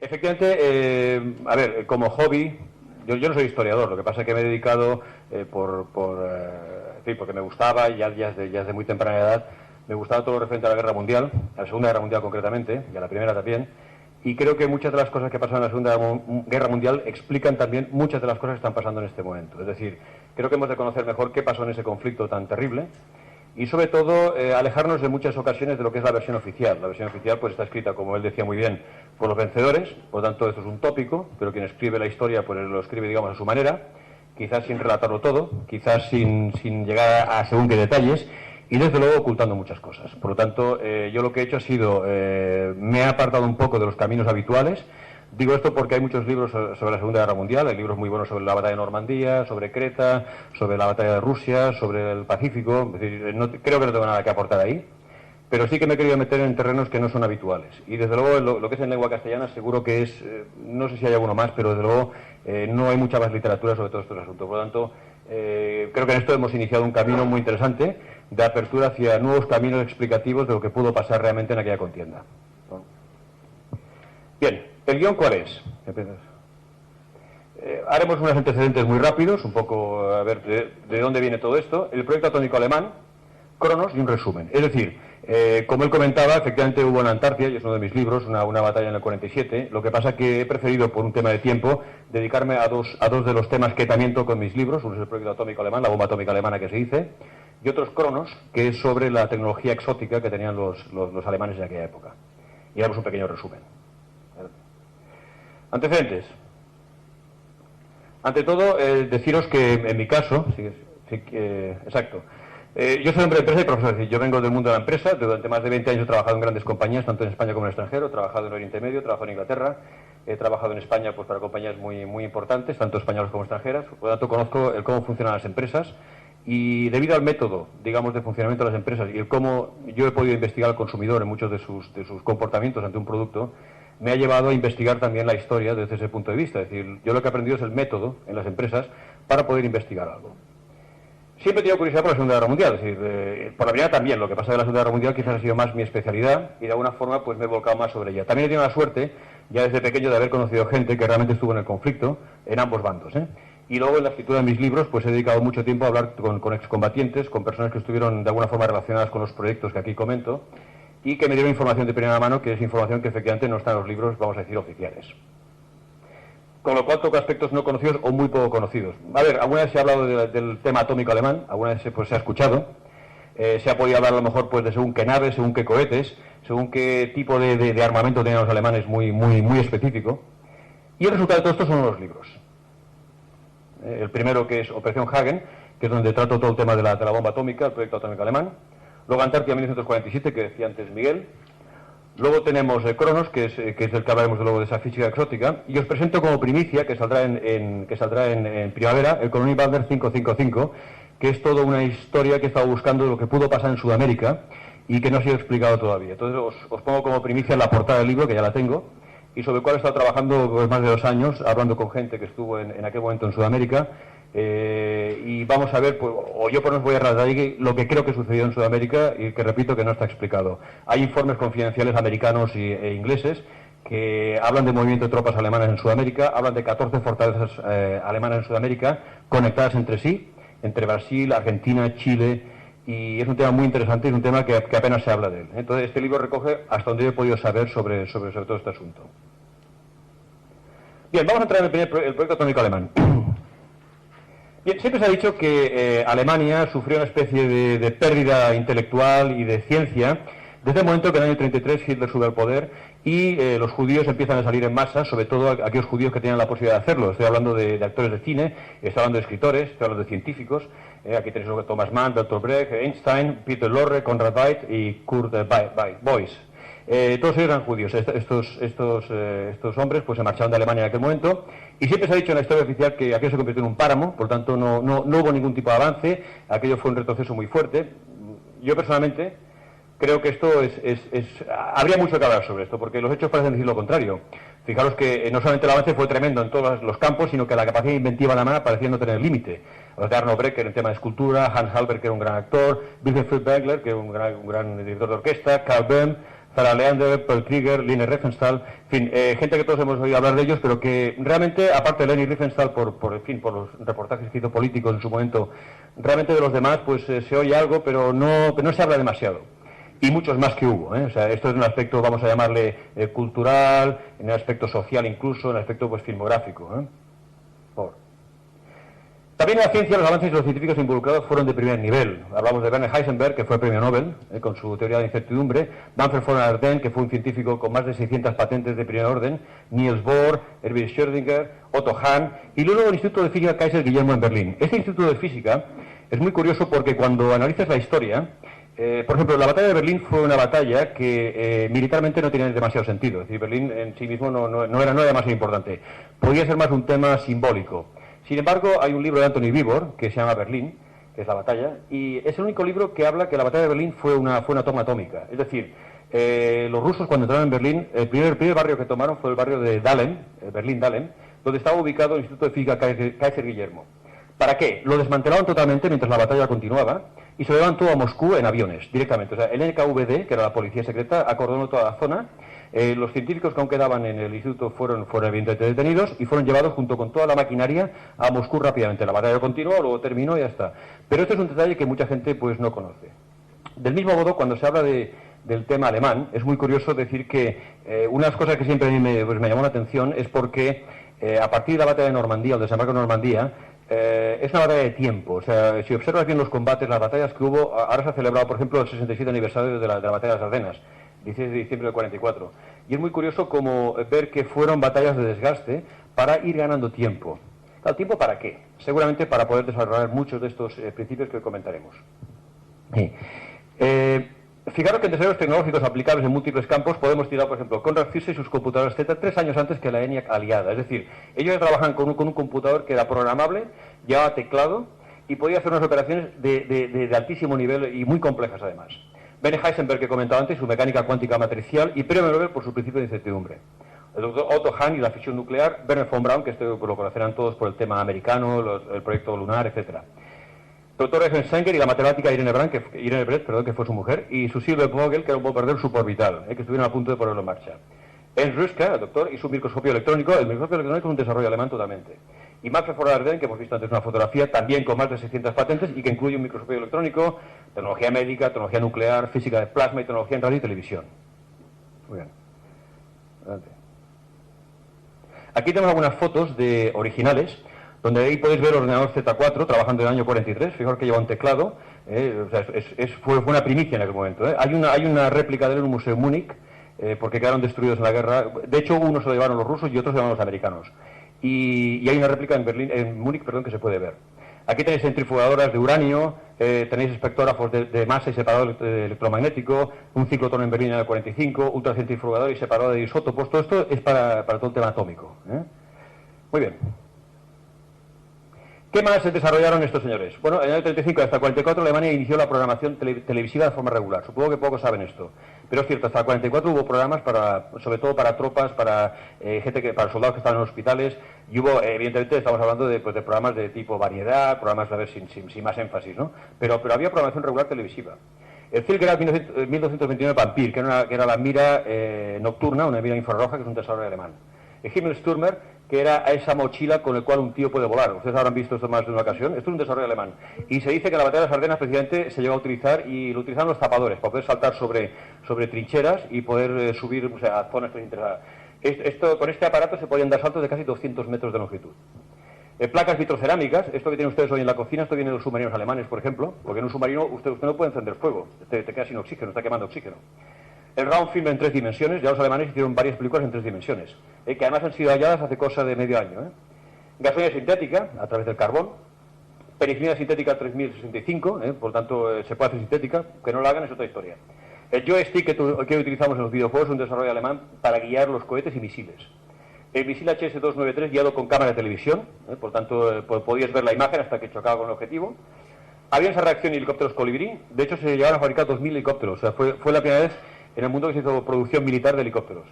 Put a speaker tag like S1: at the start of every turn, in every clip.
S1: Efectivamente, a ver, como hobby, yo no soy historiador, lo que pasa es que me he dedicado en fin, porque me gustaba, ya desde muy temprana edad, me gustaba todo lo referente a la Guerra Mundial, a la Segunda Guerra Mundial concretamente, y a la Primera también, y creo que muchas de las cosas que pasaron en la Segunda Guerra Mundial explican también muchas de las cosas que están pasando en este momento. Es decir, creo que hemos de conocer mejor qué pasó en ese conflicto tan terrible, y sobre todo alejarnos de muchas ocasiones de lo que es la versión oficial. La versión oficial pues está escrita, como él decía muy bien, por los vencedores, por lo tanto esto es un tópico, pero quien escribe la historia pues lo escribe, digamos, a su manera, quizás sin relatarlo todo, quizás sin llegar a según qué detalles, y desde luego ocultando muchas cosas. Por lo tanto, yo lo que he hecho ha sido, me he apartado un poco de los caminos habituales. Digo esto porque hay muchos libros sobre la Segunda Guerra Mundial, hay libros muy buenos sobre la batalla de Normandía, sobre Creta, sobre la batalla de Rusia, sobre el Pacífico. Es decir, creo que no tengo nada que aportar ahí, pero sí que me he querido meter en terrenos que no son habituales. Y desde luego lo que es en lengua castellana seguro que es, no sé si hay alguno más, pero desde luego no hay mucha más literatura sobre todos estos asuntos. Por lo tanto, creo que en esto hemos iniciado un camino muy interesante de apertura hacia nuevos caminos explicativos de lo que pudo pasar realmente en aquella contienda. Bien, ¿el guión cuál es? Haremos unos antecedentes muy rápidos, un poco a ver de dónde viene todo esto. El proyecto atómico alemán, Cronos y un resumen. Es decir, como él comentaba, efectivamente hubo en Antártida, y es uno de mis libros, una batalla en el 47. Lo que pasa que he preferido, por un tema de tiempo, dedicarme a dos de los temas que también toco en mis libros. Uno es el proyecto atómico alemán, la bomba atómica alemana que se dice, y otro es Cronos, que es sobre la tecnología exótica que tenían los alemanes en aquella época. Y haremos un pequeño resumen. Antecedentes. Ante todo, deciros que en mi caso, exacto, yo soy hombre de empresa y profesor, es decir, yo vengo del mundo de la empresa, durante más de 20 años he trabajado en grandes compañías, tanto en España como en el extranjero, he trabajado en Oriente Medio, he trabajado en Inglaterra, he trabajado en España pues para compañías muy, muy importantes, tanto españolas como extranjeras, por lo tanto conozco el cómo funcionan las empresas, y debido al método, digamos, de funcionamiento de las empresas y el cómo yo he podido investigar al consumidor en muchos de sus comportamientos ante un producto, me ha llevado a investigar también la historia desde ese punto de vista. Es decir, yo lo que he aprendido es el método en las empresas para poder investigar algo. Siempre he tenido curiosidad por la Segunda Guerra Mundial, es decir, por la primera también, lo que pasa de la Segunda Guerra Mundial quizás ha sido más mi especialidad y de alguna forma pues me he volcado más sobre ella. También he tenido la suerte, ya desde pequeño, de haber conocido gente que realmente estuvo en el conflicto, en ambos bandos, Y luego en la escritura de mis libros pues he dedicado mucho tiempo a hablar con excombatientes, con personas que estuvieron de alguna forma relacionadas con los proyectos que aquí comento, y que me dieron información de primera mano, que es información que efectivamente no está en los libros, vamos a decir, oficiales. Con lo cual toco aspectos no conocidos o muy poco conocidos. A ver, alguna vez se ha hablado del tema atómico alemán, alguna vez pues, se ha escuchado, se ha podido hablar a lo mejor pues, de según qué naves, según qué cohetes, según qué tipo de armamento tenían los alemanes muy, muy, muy específico. Y el resultado de todo esto son los libros. El primero, que es Operación Hagen, que es donde trato todo el tema de la bomba atómica, el proyecto atómico alemán. Luego Antártida 1947, que decía antes Miguel. Luego tenemos Cronos, que es del que hablaremos luego de esa física exótica. Y os presento como primicia, que saldrá en primavera, el Colony Balder 555, que es toda una historia que he estado buscando de lo que pudo pasar en Sudamérica y que no ha sido explicado todavía. Entonces os pongo como primicia en la portada del libro, que ya la tengo, y sobre el cual he estado trabajando pues, más de 2 años, hablando con gente que estuvo en aquel momento en Sudamérica. Y vamos a ver, pues, o yo por lo menos voy a relatar lo que creo que sucedió en Sudamérica y que repito que no está explicado. Hay informes confidenciales americanos e ingleses que hablan de movimiento de tropas alemanas en Sudamérica, hablan de 14 fortalezas alemanas en Sudamérica conectadas entre sí, entre Brasil, Argentina, Chile, y es un tema muy interesante, es un tema que apenas se habla de él. Entonces este libro recoge hasta donde yo he podido saber sobre todo este asunto. Bien, vamos a entrar en el proyecto atómico alemán. Bien, siempre se ha dicho que Alemania sufrió una especie de pérdida intelectual y de ciencia desde el momento que en el año 33 Hitler sube al poder y los judíos empiezan a salir en masa, sobre todo aquellos judíos que tenían la posibilidad de hacerlo. Estoy hablando de actores de cine, estoy hablando de escritores, estoy hablando de científicos. Aquí tenéis a Thomas Mann, Bertolt Brecht, Einstein, Peter Lorre, Konrad Veidt y Kurt Beuys. Todos ellos eran judíos. Estos hombres pues se marcharon de Alemania en aquel momento y siempre se ha dicho en la historia oficial que aquello se convirtió en un páramo, por tanto no hubo ningún tipo de avance, aquello fue un retroceso muy fuerte. Yo personalmente creo que esto habría mucho que hablar sobre esto, porque los hechos parecen decir lo contrario. Fijaros que no solamente el avance fue tremendo en todos los campos, sino que la capacidad inventiva de la mano parecía no tener límite. Los de Arno Breker en el tema de escultura, Hans Halber, que era un gran actor, Wilhelm Friedberger, que era un gran director de orquesta, Carl Böhm, Sarah Leander, Paul Krieger, Lene Riefenstahl, en fin, gente que todos hemos oído hablar de ellos, pero que realmente, aparte de Lene Riefenstahl, por los reportajes que hizo políticos en su momento, realmente de los demás, pues se oye algo, pero no se habla demasiado. Y muchos más que hubo, ¿eh? O sea, esto es en un aspecto, vamos a llamarle, cultural, en el aspecto social incluso, en el aspecto pues filmográfico, ¿eh? También en la ciencia los avances de los científicos involucrados fueron de primer nivel. Hablamos de Werner Heisenberg, que fue premio Nobel, con su teoría de incertidumbre, Manfred von Ardenne, que fue un científico con más de 600 patentes de primer orden, Niels Bohr, Erwin Schrödinger, Otto Hahn, y luego el Instituto de Física Kaiser Guillermo en Berlín. Este Instituto de Física es muy curioso porque cuando analizas la historia, por ejemplo, la batalla de Berlín fue una batalla que militarmente no tenía demasiado sentido. Es decir, Berlín en sí mismo no era demasiado importante. Podía ser más un tema simbólico. Sin embargo, hay un libro de Anthony Beevor que se llama Berlín, que es la batalla, y es el único libro que habla que la batalla de Berlín fue una toma atómica. Es decir, los rusos cuando entraron en Berlín, el primer barrio que tomaron fue el barrio de Dahlem, Berlín-Dahlem, donde estaba ubicado el Instituto de Física Kaiser Guillermo. ¿Para qué? Lo desmantelaron totalmente mientras la batalla continuaba y se lo llevaban todo a Moscú en aviones, directamente. O sea, el NKVD, que era la policía secreta, acordonó toda la zona. Los científicos que aún quedaban en el instituto fueron evidentemente detenidos y fueron llevados junto con toda la maquinaria a Moscú rápidamente. La batalla continuó, luego terminó y ya está. Pero este es un detalle que mucha gente pues no conoce. Del mismo modo, cuando se habla del tema alemán, es muy curioso decir que una de las cosas que siempre a mí me llamó la atención es porque a partir de la batalla de Normandía, o de desembarco de Normandía, es una batalla de tiempo. O sea, si observas bien los combates, las batallas que hubo, ahora se ha celebrado, por ejemplo, el 67 aniversario de la batalla de las Ardenas, 16 de diciembre del 44. Y es muy curioso como ver que fueron batallas de desgaste para ir ganando tiempo. Claro, ¿tiempo para qué? Seguramente para poder desarrollar muchos de estos principios que comentaremos. Fijaros que en desarrollos tecnológicos aplicables en múltiples campos podemos tirar, por ejemplo, Conrad Zuse y sus computadoras Z 3 años antes que la ENIAC aliada. Es decir, ellos trabajan con un computador que era programable, llevaba teclado y podía hacer unas operaciones de altísimo nivel y muy complejas además. Werner Heisenberg, que comentaba antes, su mecánica cuántica matricial, y premio Nobel por su principio de incertidumbre. El doctor Otto Hahn y la fisión nuclear, Wernher von Braun, que esto lo conocerán todos por el tema americano, el proyecto lunar, etc. Doctor Ernst Sanger y la matemática Irene Brett, que fue su mujer, y su Silver Vogel, que era un bombardero suborbital, que estuvieron a punto de ponerlo en marcha. Ernst Rüsker, el doctor, y su microscopio electrónico. El microscopio electrónico es un desarrollo alemán totalmente. Y Manfred von Ardenne, que hemos visto antes una fotografía, también con más de 600 patentes y que incluye un microscopio electrónico, tecnología médica, tecnología nuclear, física de plasma y tecnología en radio y televisión. Muy bien. Adelante. Aquí tenemos algunas fotos originales, donde ahí podéis ver el ordenador Z4 trabajando en el año 43. Fijaros que lleva un teclado. O sea, fue una primicia en aquel momento. Hay una réplica de él en un museo en Múnich, porque quedaron destruidos en la guerra. De hecho, uno se lo llevaron los rusos y otros se lo llevaron los americanos. Y hay una réplica en Múnich, que se puede ver. Aquí tenéis centrifugadoras de uranio, tenéis espectrógrafos de masa y separador electromagnético, un ciclotrón en Berlín en el 45, ultracentrifugador y separador de isótopos. Todo esto es para todo el tema atómico. Muy bien. ¿Qué más se desarrollaron estos señores? Bueno, en el 35 hasta el 44 Alemania inició la programación televisiva de forma regular. Supongo que pocos saben esto. Pero es cierto, hasta el 44 hubo programas sobre todo para tropas, para para soldados que estaban en hospitales, y hubo, evidentemente, estamos hablando de programas de tipo variedad, programas a ver sin más énfasis, ¿no? Pero había programación regular televisiva. El Ziel, que era 1229 Pampir, que era la mira nocturna, una mira infrarroja, que es un desarrollo alemán. El Himmelsstürmer, que era esa mochila con el cual un tío puede volar. Ustedes habrán visto esto más de una ocasión. Esto es un desarrollo alemán. Y se dice que la batalla de las Ardenas precisamente se llegó a utilizar, y lo utilizaron los zapadores, para poder saltar sobre trincheras y poder subir, o sea, a zonas que les interesaban. Con este aparato se podían dar saltos de casi 200 metros de longitud. Placas vitrocerámicas, esto que tienen ustedes hoy en la cocina, esto viene de los submarinos alemanes, por ejemplo, porque en un submarino usted no puede encender fuego, te queda sin oxígeno, está quemando oxígeno. El round film en 3 dimensiones, ya los alemanes hicieron varias películas en 3 dimensiones, que además han sido halladas hace cosa de medio año. Gasolina sintética, a través del carbón. Penicilina sintética 3065, por tanto se puede hacer sintética, que no lo hagan es otra historia. El joystick que utilizamos en los videojuegos es un desarrollo alemán para guiar los cohetes y misiles. El misil HS-293 guiado con cámara de televisión, por tanto podías ver la imagen hasta que chocaba con el objetivo. Aviones a reacción y helicópteros colibrí. De hecho se llegaron a fabricar 2000 helicópteros, o sea, fue la primera vez en el mundo que se hizo producción militar de helicópteros.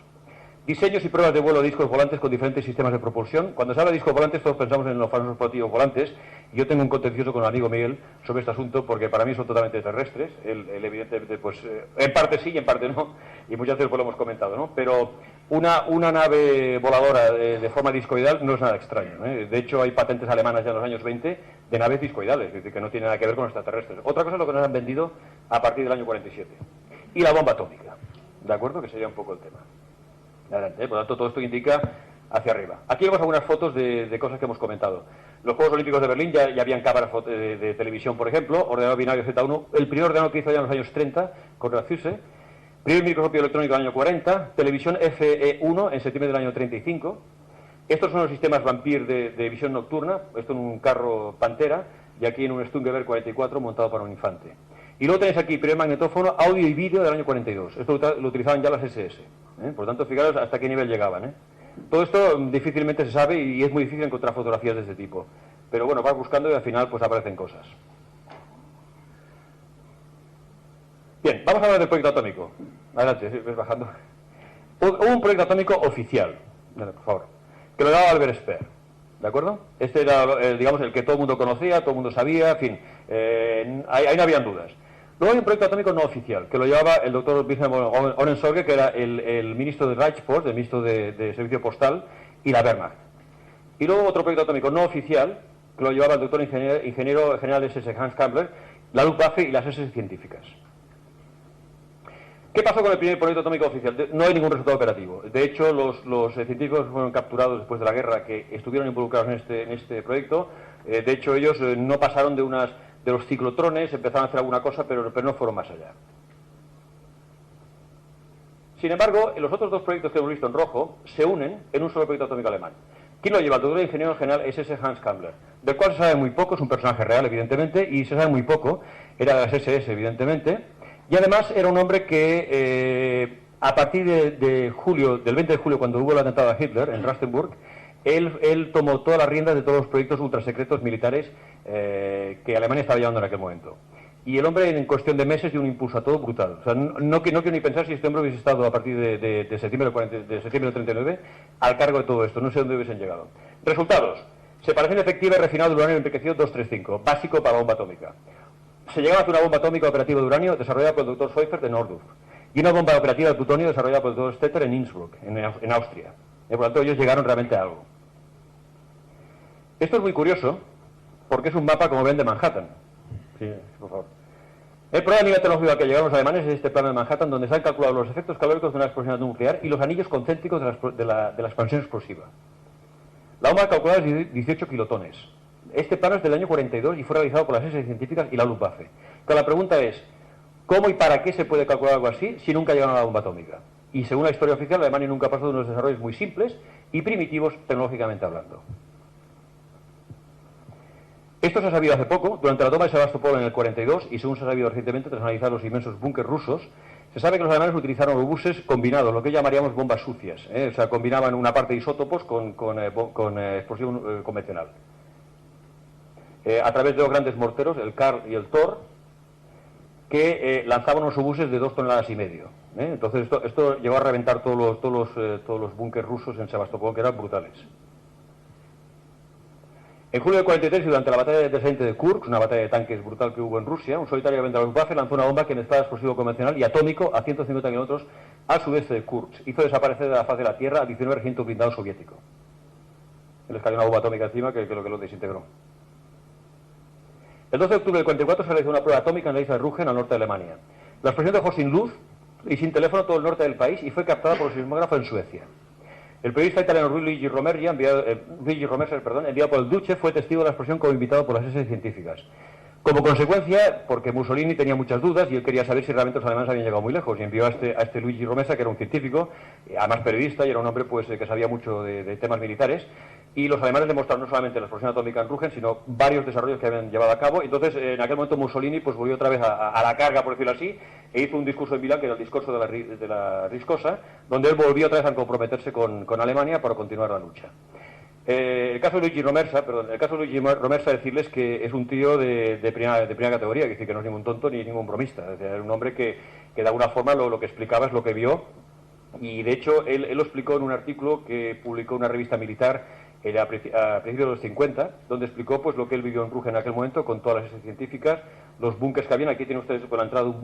S1: Diseños y pruebas de vuelo de discos volantes con diferentes sistemas de propulsión. Cuando se habla de discos volantes, todos pensamos en los famosos platillos volantes. Yo tengo un contencioso con el amigo Miguel sobre este asunto, porque para mí son totalmente terrestres. Él evidentemente, pues, en parte sí y en parte no, y muchas veces pues lo hemos comentado, ¿no? Pero una nave voladora de forma discoidal no es nada extraño, ¿eh? De hecho, hay patentes alemanas ya en los años 20 de naves discoidales, es decir, que no tiene nada que ver con extraterrestres. Otra cosa es lo que nos han vendido a partir del año 47. Y la bomba atómica, ¿de acuerdo? Que sería un poco el tema. Adelante, por lo tanto, todo esto indica hacia arriba. Aquí vemos algunas fotos de cosas que hemos comentado. Los Juegos Olímpicos de Berlín ya habían cámaras de televisión, por ejemplo, ordenador binario Z1, el primer ordenador que hizo ya en los años 30, con Zuse, primer microscopio electrónico en el año 40, televisión FE1 en septiembre del año 35. Estos son los sistemas Vampir de visión nocturna, esto en un carro Pantera, y aquí en un Stungeberg 44 montado para un infante. Y luego tenéis aquí primer magnetófono, audio y vídeo del año 42. Esto lo utilizaban ya las SS. Por lo tanto, fijaros hasta qué nivel llegaban. Todo esto difícilmente se sabe y es muy difícil encontrar fotografías de este tipo. Pero bueno, vas buscando y al final pues aparecen cosas. Bien, vamos a hablar del proyecto atómico. Adelante, ves bajando. Hubo un proyecto atómico oficial, por favor, que lo daba Albert Speer. ¿De acuerdo? Este era, digamos, el que todo el mundo conocía, todo el mundo sabía, en fin, ahí no habían dudas. Luego hay un proyecto atómico no oficial, que lo llevaba el doctor Wilhelm Oehlensorge, que era el ministro de Reichspost, el ministro de Servicio Postal, y la Wehrmacht. Y luego otro proyecto atómico no oficial, que lo llevaba el doctor ingeniero general SS Hans Kammler, la Luftwaffe y las SS científicas. ¿Qué pasó con el primer proyecto atómico oficial? No hay ningún resultado operativo. De hecho, los científicos fueron capturados después de la guerra que estuvieron involucrados en este proyecto. De hecho, ellos no pasaron de los ciclotrones, empezaron a hacer alguna cosa, pero no fueron más allá. Sin embargo, los otros dos proyectos que hemos visto en rojo se unen en un solo proyecto atómico alemán. ¿Quién lo lleva? El doctor ingeniero general SS Hans Kammler, del cual se sabe muy poco, es un personaje real, evidentemente, y se sabe muy poco, era de las SS, evidentemente. Y además era un hombre que a partir del 20 de julio, cuando hubo el atentado a Hitler en Rastenburg, él tomó todas las riendas de todos los proyectos ultrasecretos militares que Alemania estaba llevando en aquel momento. Y el hombre en cuestión de meses dio un impulso a todo brutal. O sea, no quiero ni pensar si este hombre hubiese estado a partir de septiembre del 39 al cargo de todo esto. No sé dónde hubiesen llegado. Resultados. Separación efectiva y refinado de uranio enriquecido 235, básico para bomba atómica. Se llegaba a hacer una bomba atómica operativa de uranio desarrollada por el doctor Seufert de Nordhof y una bomba operativa de plutonio desarrollada por el doctor Stetter en Innsbruck, en Austria. Por lo tanto, ellos llegaron realmente a algo. Esto es muy curioso porque es un mapa, como ven, de Manhattan. Sí, por favor. El problema a nivel tecnológico al que llegaron los alemanes es este plano de Manhattan, donde se han calculado los efectos calóricos de una explosión nuclear y los anillos concéntricos de la expansión explosiva. La bomba calculada es de 18 kilotones. Este plano es del año 42 y fue realizado por las SS científicas y la Luftwaffe. Pero la pregunta es, ¿cómo y para qué se puede calcular algo así si nunca llegaron a la bomba atómica? Y según la historia oficial, Alemania nunca pasó de unos desarrollos muy simples y primitivos tecnológicamente hablando. Esto se ha sabido hace poco, durante la toma de Sebastopol en el 42, y según se ha sabido recientemente tras analizar los inmensos búnkeres rusos, se sabe que los alemanes utilizaron obuses combinados, lo que llamaríamos bombas sucias, o sea, combinaban una parte de isótopos con explosión convencional. A través de los grandes morteros, el Karl y el Thor, que lanzaban unos obuses de 2,5 toneladas. Entonces esto llegó a reventar todos los búnkeres rusos en Sebastopol, que eran brutales. En julio del 43, durante la batalla de desaliente de Kursk, una batalla de tanques brutal que hubo en Rusia, un solitario de la Luftwaffe lanzó una bomba que mezclaba explosivo convencional y atómico a 150 kilómetros al sudeste de Kursk. Hizo desaparecer de la faz de la Tierra a 19 regimientos blindados soviéticos. Les cayó una bomba atómica encima que lo desintegró. El 12 de octubre del 44 se realizó una prueba atómica en la isla de Rügen, al norte de Alemania. La explosión dejó sin luz y sin teléfono todo el norte del país y fue captada por el sismógrafo en Suecia. El periodista italiano Luigi Romersa, enviado por el Duce, fue testigo de la explosión como invitado por las SS científicas. Como consecuencia, porque Mussolini tenía muchas dudas y él quería saber si realmente los alemanes habían llegado muy lejos, y envió a este Luigi Romersa, que era un científico, además periodista, y era un hombre pues, que sabía mucho de temas militares, y los alemanes demostraron no solamente la explosión atómica en Rügen, sino varios desarrollos que habían llevado a cabo. Entonces, en aquel momento Mussolini pues volvió otra vez a la carga, por decirlo así, e hizo un discurso en Milán, que era el discurso de la Riscosa, donde él volvió otra vez a comprometerse con Alemania para continuar la lucha. El caso de Luigi Romersa, decirles que es un tío de primera categoría, que dice que no es ningún tonto ni ningún bromista, es decir, era un hombre que de alguna forma lo que explicaba es lo que vio Y de hecho, él lo explicó en un artículo que publicó una revista militar a principios de los 50, donde explicó pues lo que él vivió en Ruge en aquel momento, con todas las evidencias científicas, los búnkers que habían. Aquí tienen ustedes por la entrada de un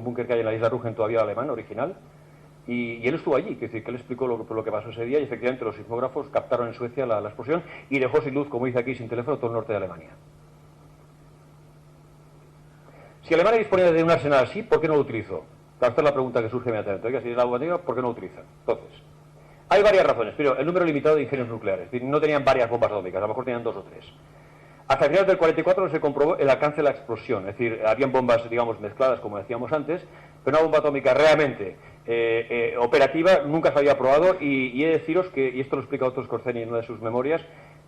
S1: búnker que hay en la isla Rugen todavía alemán, original. Y él estuvo allí, que él explicó lo que pasó ese día, y efectivamente los sismógrafos captaron en Suecia la explosión y dejó sin luz, como dice aquí, sin teléfono, todo el norte de Alemania. Si Alemania disponía de un arsenal así, ¿por qué no lo utilizó? Esta es la pregunta que surge inmediatamente. Oiga, si es la bomba atómica, ¿por qué no lo utilizan? Entonces, hay varias razones. Primero, el número limitado de ingenios nucleares. Es decir, no tenían varias bombas atómicas, a lo mejor tenían 2 o 3. Hasta finales del 44 no se comprobó el alcance de la explosión. Es decir, habían bombas, digamos, mezcladas, como decíamos antes, pero una bomba atómica realmente operativa nunca se había probado. Y he de deciros que, y esto lo explica Otto Skorzeny en una de sus memorias,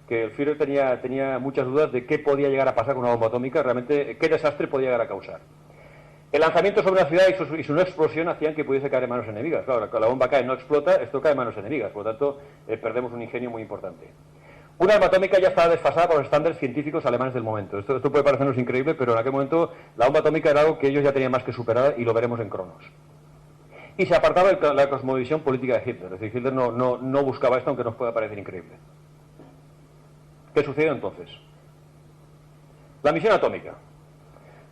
S1: que el Führer tenía muchas dudas de qué podía llegar a pasar con una bomba atómica, realmente qué desastre podía llegar a causar. El lanzamiento sobre una ciudad y su no explosión hacían que pudiese caer en manos enemigas. Claro, la bomba cae, no explota, esto cae en manos enemigas, por lo tanto perdemos un ingenio muy importante. Una arma atómica ya estaba desfasada por los estándares científicos alemanes del momento. Esto puede parecernos increíble, pero en aquel momento la bomba atómica era algo que ellos ya tenían más que superada, y lo veremos en Cronos. Y se apartaba de la cosmovisión política de Hitler. Es decir, Hitler no buscaba esto, aunque nos pueda parecer increíble. ¿Qué sucedió entonces? La misión atómica.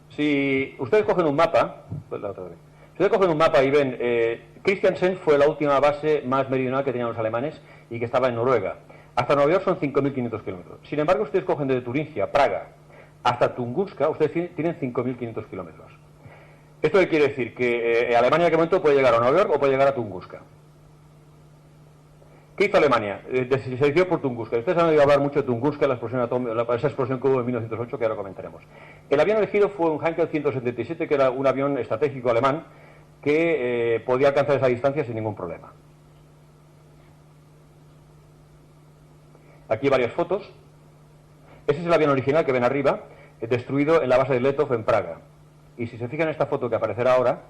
S1: Si ustedes cogen un mapa, y ven, Christiansen fue la última base más meridional que tenían los alemanes y que estaba en Noruega. Hasta Nueva York son 5.500 kilómetros. Sin embargo, ustedes cogen desde Turingia, Praga, hasta Tunguska, ustedes tienen 5.500 kilómetros. ¿Esto qué quiere decir? Que Alemania en aquel momento puede llegar a Nueva York o puede llegar a Tunguska. ¿Qué hizo Alemania? Se decidió por Tunguska. Ustedes han oído hablar mucho de Tunguska, esa explosión que hubo en 1908, que ahora comentaremos. El avión elegido fue un Heinkel 177, que era un avión estratégico alemán que podía alcanzar esa distancia sin ningún problema. Aquí hay varias fotos. Ese es el avión original que ven arriba, destruido en la base de Letov en Praga. Y si se fijan en esta foto que aparecerá ahora,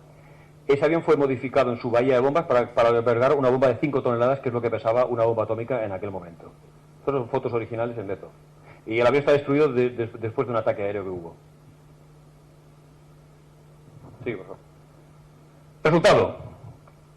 S1: ese avión fue modificado en su bahía de bombas para albergar una bomba de 5 toneladas, que es lo que pesaba una bomba atómica en aquel momento. Estas son fotos originales en Letov. Y el avión está destruido después de un ataque aéreo que hubo. Sí, por favor. Resultado.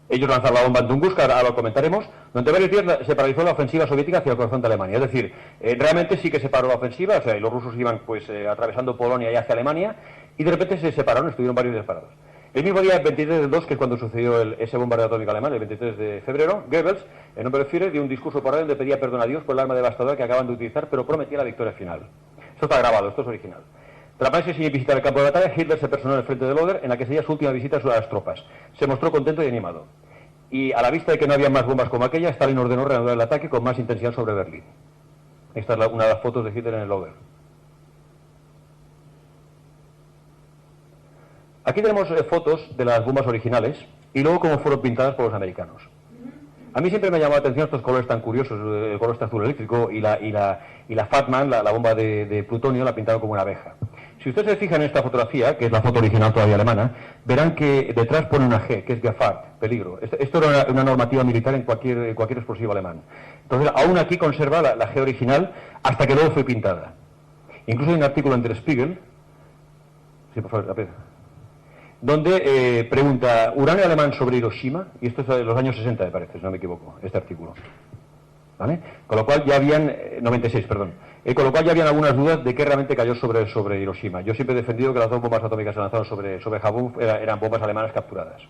S1: Ellos lanzaron la bomba en Tunguska, ahora lo comentaremos. Durante varios días se paralizó la ofensiva soviética hacia el corazón de Alemania. Es decir, realmente sí que se paró la ofensiva, o sea, y los rusos iban pues atravesando Polonia y hacia Alemania, y de repente se separaron, estuvieron varios días parados. El mismo día, el 23 del 2, que es cuando sucedió ese bombardeo atómico alemán, el 23 de febrero, Goebbels, en nombre de Führer, dio un discurso por ahí donde pedía perdón a Dios por el arma devastadora que acaban de utilizar, pero prometía la victoria final. Esto está grabado, esto es original. Tras meses sin visitar el campo de batalla, Hitler se personó en el frente del Oder, en la que sería su última visita a las tropas. Se mostró contento y animado. Y a la vista de que no había más bombas como aquella, Stalin ordenó reanudar el ataque con más intensidad sobre Berlín. Esta es una de las fotos de Hitler en el Oder. Aquí tenemos fotos de las bombas originales y luego cómo fueron pintadas por los americanos. A mí siempre me ha llamado la atención estos colores tan curiosos, el color este azul eléctrico y la Fatman, la bomba de plutonio, la pintaron como una abeja. Si ustedes se fijan en esta fotografía, que es la foto original todavía alemana, verán que detrás pone una G, que es Gefahr, peligro. Esto era una normativa militar en cualquier explosivo alemán. Entonces, aún aquí conserva la G original hasta que luego fue pintada. Incluso hay un artículo en Der Spiegel, sí, por favor, donde pregunta, ¿uranio alemán sobre Hiroshima? Y esto es de los años 60, me parece, si no me equivoco, este artículo. ¿Vale? Con lo cual ya habían, 96, perdón, con lo cual ya habían algunas dudas de qué realmente cayó sobre Hiroshima. Yo siempre he defendido que las 2 bombas atómicas que se lanzaron sobre Japón eran bombas alemanas capturadas.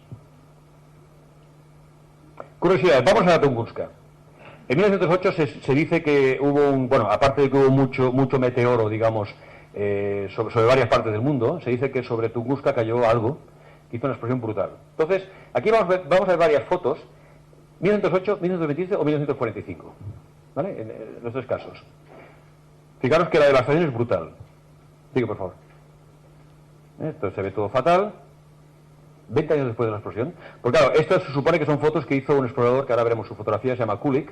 S1: Curiosidades, vamos a la Tunguska. En 1908 se dice que hubo aparte de que hubo mucho meteoro, digamos, sobre varias partes del mundo, se dice que sobre Tunguska cayó algo que hizo una explosión brutal. Entonces, aquí vamos a ver varias fotos, 1908, 1927 o 1945, ¿vale? En los 3 casos. Fijaros que la devastación es brutal. Sigue, por favor. Esto se ve todo fatal. 20 años después de la explosión. Porque claro, esto se supone que son fotos que hizo un explorador, que ahora veremos su fotografía, se llama Kulik,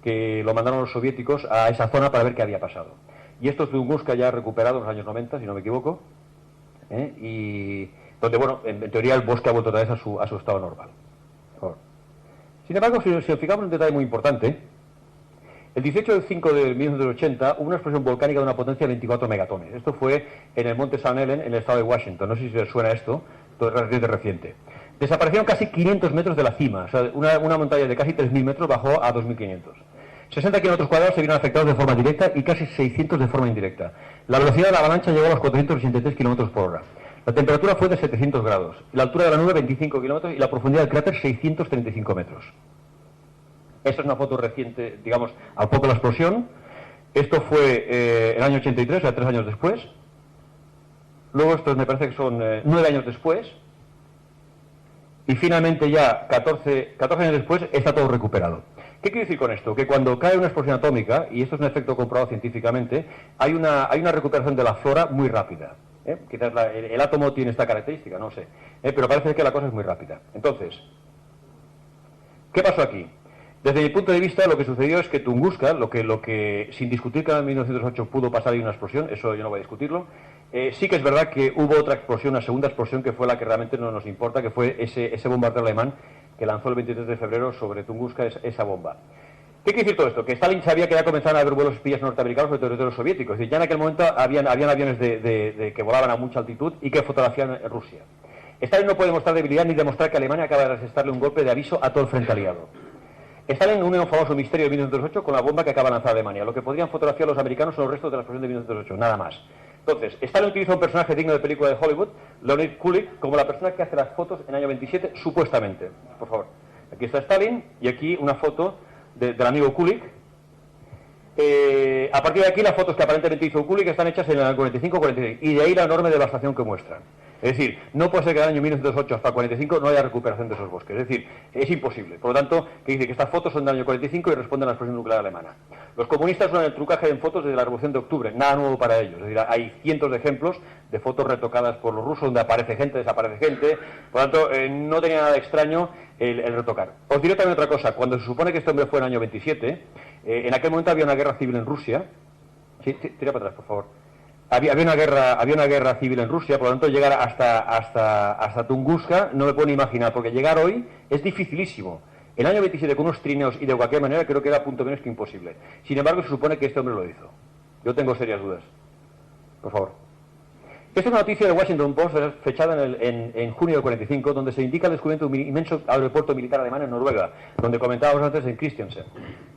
S1: que lo mandaron los soviéticos a esa zona para ver qué había pasado. Y esto es Tunguska ya recuperado en los años 90, si no me equivoco, y donde, bueno, en teoría el bosque ha vuelto otra vez a su estado normal. Por favor. Sin embargo, si nos fijamos en un detalle muy importante, el 18 de 5 de 1980 hubo una explosión volcánica de una potencia de 24 megatones. Esto fue en el monte San Helen, en el estado de Washington. No sé si les suena esto, todo es relativamente reciente. Desaparecieron casi 500 metros de la cima, o sea, una montaña de casi 3.000 metros bajó a 2.500. 60 kilómetros cuadrados se vieron afectados de forma directa y casi 600 de forma indirecta. La velocidad de la avalancha llegó a los 483 kilómetros por hora. La temperatura fue de 700 grados, la altura de la nube 25 kilómetros y la profundidad del cráter 635 metros. Esta es una foto reciente, digamos, al poco de la explosión. Esto fue el año 83, o sea, 3 años después. Luego estos me parece que son 9 años después. Y finalmente ya 14 años después está todo recuperado. ¿Qué quiere decir con esto? Que cuando cae una explosión atómica, y esto es un efecto comprobado científicamente, hay una recuperación de la flora muy rápida. Quizás el átomo tiene esta característica, no sé. Pero parece que la cosa es muy rápida. Entonces, ¿qué pasó aquí? Desde mi punto de vista, lo que sucedió es que Tunguska, lo que sin discutir que en 1908 pudo pasar ahí una explosión, eso yo no voy a discutirlo, sí que es verdad que hubo otra explosión, una segunda explosión, que fue la que realmente no nos importa, que fue ese bombardeo alemán que lanzó el 23 de febrero sobre Tunguska esa bomba. ¿Qué quiere decir todo esto? Que Stalin sabía que ya comenzaban a haber vuelos espías norteamericanos sobre territorio soviético. Es decir, ya en aquel momento habían aviones que volaban a mucha altitud y que fotografían Rusia. Stalin no puede mostrar debilidad ni demostrar que Alemania acaba de asestarle un golpe de aviso a todo el frente aliado. Stalin une un famoso misterio de 1908 con la bomba que acaba de lanzar Alemania. Lo que podrían fotografiar los americanos son los restos de la explosión de 1908, nada más. Entonces, Stalin utiliza un personaje digno de película de Hollywood, Leonid Kulik, como la persona que hace las fotos en el año 27, supuestamente. Por favor. Aquí está Stalin y aquí una foto del amigo Kulik. A partir de aquí las fotos que aparentemente hizo Kulik están hechas en el año 45-46 y de ahí la enorme devastación que muestran. Es decir, no puede ser que del año 1908 hasta el 45 no haya recuperación de esos bosques. Es decir, es imposible. Por lo tanto, que dice que estas fotos son del año 45 y responden a la explosión nuclear alemana. Los comunistas usan el trucaje en fotos desde la Revolución de Octubre. Nada nuevo para ellos. Es decir, hay cientos de ejemplos de fotos retocadas por los rusos donde aparece gente, desaparece gente. Por lo tanto, no tenía nada de extraño el retocar. Os diré también otra cosa. Cuando se supone que este hombre fue en el año 27, en aquel momento había una guerra civil en Rusia. Sí, tira para atrás, por favor. Había una guerra civil en Rusia, por lo tanto llegar hasta Tunguska no me puedo ni imaginar, porque llegar hoy es dificilísimo. El año 27 con unos trineos y de cualquier manera creo que era punto menos que imposible. Sin embargo, se supone que este hombre lo hizo. Yo tengo serias dudas. Por favor. Esta es una noticia de Washington Post fechada en junio del 45, donde se indica el descubrimiento de un inmenso aeropuerto militar alemán en Noruega, donde comentábamos antes en Christiansen,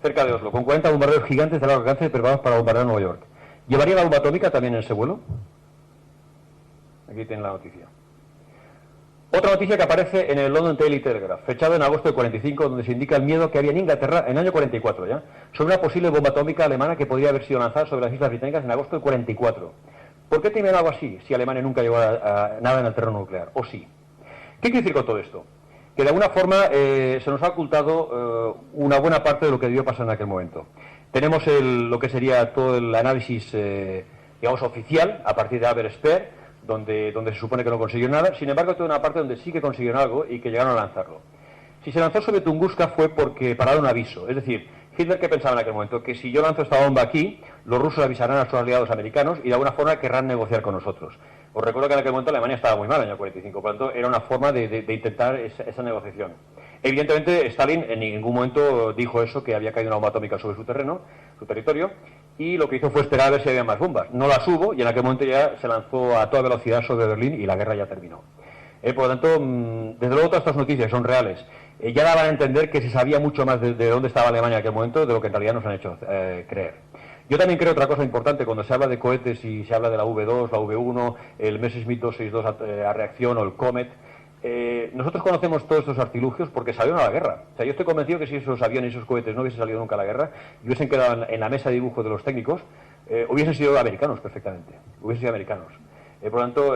S1: cerca de Oslo, con 40 bombarderos gigantes de largo alcance preparados para bombardear Nueva York. ¿Llevaría la bomba atómica también en ese vuelo? Aquí tienen la noticia. Otra noticia que aparece en el London Daily Telegraph, fechado en agosto del 45, donde se indica el miedo que había en Inglaterra, en el año 44 ya, sobre una posible bomba atómica alemana que podría haber sido lanzada sobre las Islas Británicas en agosto del 44. ¿Por qué temen algo así si Alemania nunca llegó a nada en el terreno nuclear? ¿O sí? ¿Qué quiere decir con todo esto? Que de alguna forma se nos ha ocultado una buena parte de lo que debió pasar en aquel momento. Tenemos lo que sería todo el análisis, digamos, oficial, a partir de Albert Speer, donde se supone que no consiguió nada. Sin embargo, toda una parte donde sí que consiguieron algo y que llegaron a lanzarlo. Si se lanzó sobre Tunguska fue porque para dar un aviso. Es decir, Hitler, ¿qué pensaba en aquel momento? Que si yo lanzo esta bomba aquí, los rusos avisarán a sus aliados americanos y de alguna forma querrán negociar con nosotros. Os recuerdo que en aquel momento Alemania estaba muy mal en el año 45, por lo tanto era una forma de intentar esa negociación. Evidentemente, Stalin en ningún momento dijo eso, que había caído una bomba atómica sobre su terreno, su territorio, y lo que hizo fue esperar a ver si había más bombas. No las hubo y en aquel momento ya se lanzó a toda velocidad sobre Berlín y la guerra ya terminó. Por lo tanto, desde luego todas estas noticias son reales. Ya daban a entender que se sabía mucho más de dónde estaba Alemania en aquel momento de lo que en realidad nos han hecho creer. Yo también creo otra cosa importante, cuando se habla de cohetes y se habla de la V2, la V1, el Messerschmitt 262 a reacción o el Comet, nosotros conocemos todos estos artilugios porque salieron a la guerra. O sea, yo estoy convencido que si esos aviones y esos cohetes no hubiesen salido nunca a la guerra y hubiesen quedado en la mesa de dibujo de los técnicos, hubiesen sido americanos perfectamente. Hubiesen sido americanos. Por lo tanto,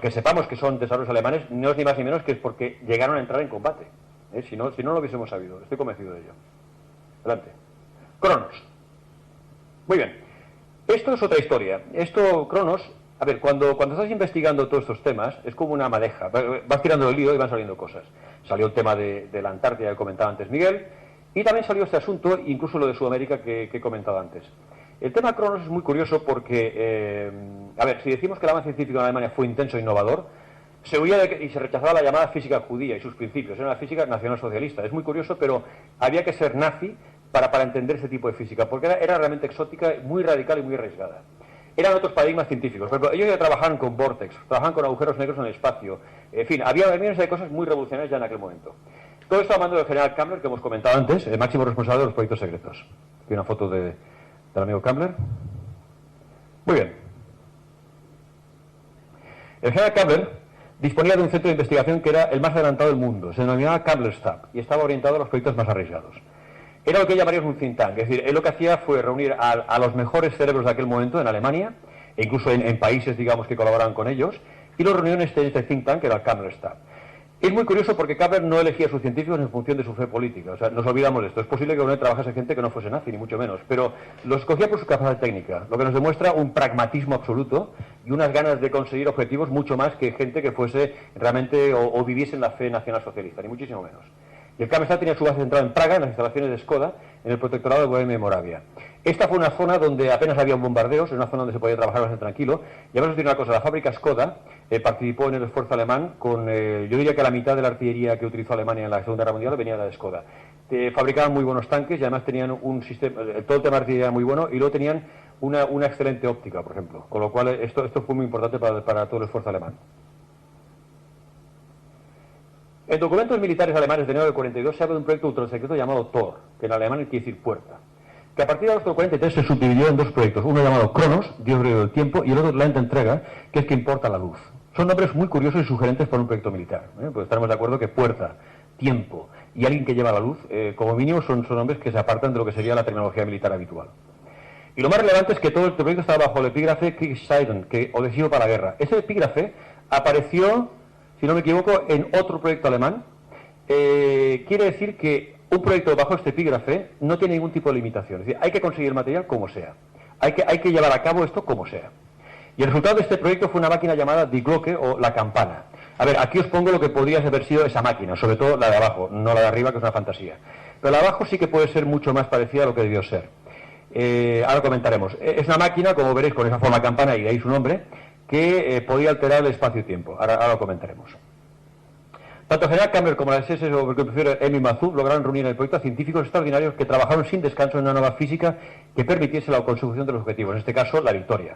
S1: que sepamos que son desarrollos alemanes no es ni más ni menos que es porque llegaron a entrar en combate. Si no lo hubiésemos sabido. Estoy convencido de ello. Adelante. Cronos. Muy bien. Esto es otra historia. Cronos, a ver, cuando estás investigando todos estos temas, es como una madeja. Vas tirando el hilo y van saliendo cosas. Salió el tema de la Antártida que comentaba antes Miguel, y también salió este asunto, incluso lo de Sudamérica que he comentado antes. El tema Cronos es muy curioso porque, a ver, si decimos que el avance científico en Alemania fue intenso e innovador, se huía y se rechazaba la llamada física judía y sus principios. Era una física nacionalsocialista. Es muy curioso, pero había que ser nazi para entender ese tipo de física, porque era realmente exótica, muy radical y muy arriesgada. eran otros paradigmas científicos. Por ejemplo, ellos ya trabajaban con vórtex, trabajaban con agujeros negros en el espacio. En fin, había millones de cosas muy revolucionarias ya en aquel momento. Todo esto a mando del general Kambler, que hemos comentado antes, el máximo responsable de los proyectos secretos. Aquí una foto del amigo Kambler. Muy bien. El general Kambler disponía de un centro de investigación que era el más adelantado del mundo. Se denominaba Kamblerstab y estaba orientado a los proyectos más arriesgados. Era lo que llamaríamos un think tank, es decir, él lo que hacía fue reunir a los mejores cerebros de aquel momento en Alemania, e incluso en países, digamos, que colaboraban con ellos, y los reunió en este think tank, que era el Kamblerstab. Es muy curioso porque Kambler no elegía a sus científicos en función de su fe política, o sea, nos olvidamos de esto. Es posible que con él trabajase gente que no fuese nazi, ni mucho menos, pero los escogía por su capacidad técnica, lo que nos demuestra un pragmatismo absoluto y unas ganas de conseguir objetivos mucho más que gente que fuese realmente o viviese en la fe nacionalsocialista, ni muchísimo menos. Y el Kamblerstab tenía su base centrada en Praga, en las instalaciones de Skoda, en el protectorado de Bohemia y Moravia. Esta fue una zona donde apenas había bombardeos, en una zona donde se podía trabajar bastante tranquilo. Y además os diré una cosa, la fábrica Skoda participó en el esfuerzo alemán con, yo diría que la mitad de la artillería que utilizó Alemania en la Segunda Guerra Mundial venía de Skoda. Fabricaban muy buenos tanques y además tenían un sistema, todo el tema de artillería era muy bueno, y luego tenían una excelente óptica, por ejemplo. Con lo cual esto fue muy importante para todo el esfuerzo alemán. En documentos militares alemanes de 1942 se habla de un proyecto ultrasecreto llamado Tor, que en alemán quiere decir puerta, que a partir de 1943 se subdividió en dos proyectos, uno llamado Cronos, Dios griego del tiempo, y el otro Lenta Entrega, que es que importa la luz. Son nombres muy curiosos y sugerentes para un proyecto militar, pues estaremos de acuerdo que puerta, tiempo y alguien que lleva la luz, como mínimo son nombres que se apartan de lo que sería la tecnología militar habitual. Y lo más relevante es que todo este proyecto estaba bajo el epígrafe Kriegszeiten, o deseo para la guerra. Ese epígrafe apareció, si no me equivoco, en otro proyecto alemán. Quiere decir que un proyecto bajo este epígrafe no tiene ningún tipo de limitación. Es decir, hay que conseguir material como sea. Hay que llevar a cabo esto como sea. Y el resultado de este proyecto fue una máquina llamada Die Glocke, o la campana. A ver, aquí os pongo lo que podría haber sido esa máquina, sobre todo la de abajo, no la de arriba, que es una fantasía. Pero la de abajo sí que puede ser mucho más parecida a lo que debió ser. Ahora comentaremos. Es una máquina, como veréis, con esa forma campana, y de ahí su nombre, que podía alterar el espacio y tiempo. Ahora lo comentaremos. Tanto el general Kambler como la SS o el que prefiere Emil Mazur lograron reunir en el proyecto a científicos extraordinarios que trabajaron sin descanso en una nueva física que permitiese la consecución de los objetivos, en este caso la victoria.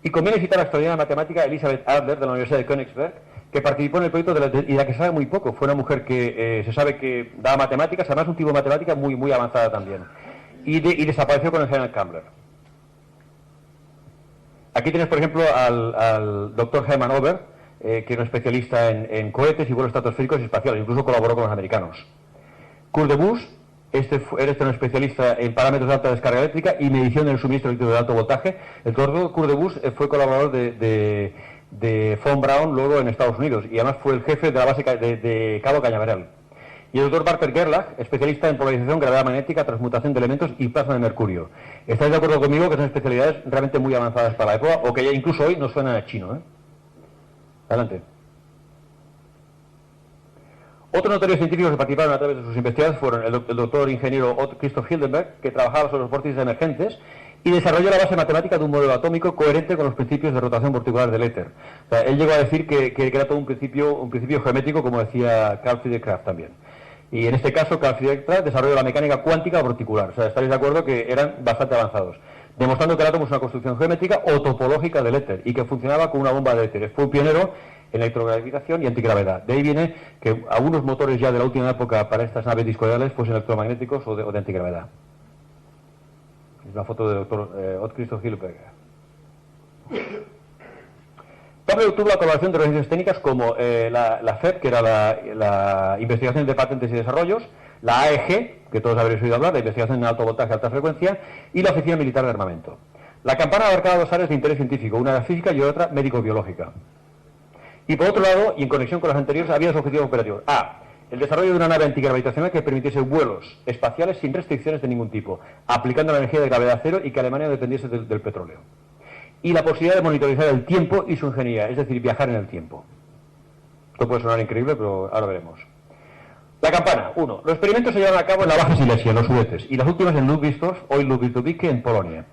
S1: Y conviene citar a la extraordinaria matemática Elisabeth Adler de la Universidad de Königsberg, que participó en el proyecto y de la que se sabe muy poco. Fue una mujer que se sabe que daba matemáticas, además un tipo de matemática muy avanzada también. Y desapareció con el general Kambler. Aquí tienes, por ejemplo, al doctor Hermann Ober, que era un especialista en cohetes y vuelos estratosféricos y espaciales, incluso colaboró con los americanos. Kurt de Busch, era un especialista en parámetros de alta descarga eléctrica y medición del suministro eléctrico de alto voltaje. El doctor Kurt de Busch fue colaborador de von Braun luego en Estados Unidos, y además fue el jefe de la base de Cabo Cañaveral. Y el doctor Walter Gerlach, especialista en polarización, gravedad magnética, transmutación de elementos y plasma de mercurio. ¿Estáis de acuerdo conmigo que son especialidades realmente muy avanzadas para la época, o que ya incluso hoy nos suenan a chino? Adelante. Otros notorios científicos que participaron a través de sus investigaciones fueron el doctor ingeniero Otto Christoph Hildenberg, que trabajaba sobre los vórtices emergentes y desarrolló la base matemática de un modelo atómico coherente con los principios de rotación particular del éter. O sea, él llegó a decir que era todo un principio geométrico, como decía Carl Friedrich Krafft también. Y en este caso, Carl Friedrich Krafft desarrolló la mecánica cuántica particular. O sea, estaréis de acuerdo que eran bastante avanzados, demostrando que el átomo es una construcción geométrica o topológica del éter y que funcionaba con una bomba de éter. Fue un pionero en electrogravitación y antigravedad. De ahí viene que algunos motores ya de la última época para estas naves discoidales fuesen electromagnéticos o de antigravedad. Es una foto del doctor Otto Christoph Hildenberg. Kambler obtuvo la colaboración de organizaciones técnicas como la FED, que era la Investigación de Patentes y Desarrollos, la AEG, que todos habréis oído hablar, de Investigación en Alto Voltaje y Alta Frecuencia, y la Oficina Militar de Armamento. La campana abarcaba dos áreas de interés científico, una era física y otra médico-biológica. Y por otro lado, y en conexión con las anteriores, había dos objetivos operativos. A, el desarrollo de una nave antigravitacional que permitiese vuelos espaciales sin restricciones de ningún tipo, aplicando la energía de gravedad cero y que Alemania dependiese del petróleo. Y la posibilidad de monitorizar el tiempo y su ingeniería, es decir, viajar en el tiempo. Esto puede sonar increíble, pero ahora veremos. La campana. 1. Los experimentos se llevaron a cabo en la Baja Silesia, en los Sudetes, y las últimas en Ludwigsdorf, hoy Ludwigsdorf, en Polonia.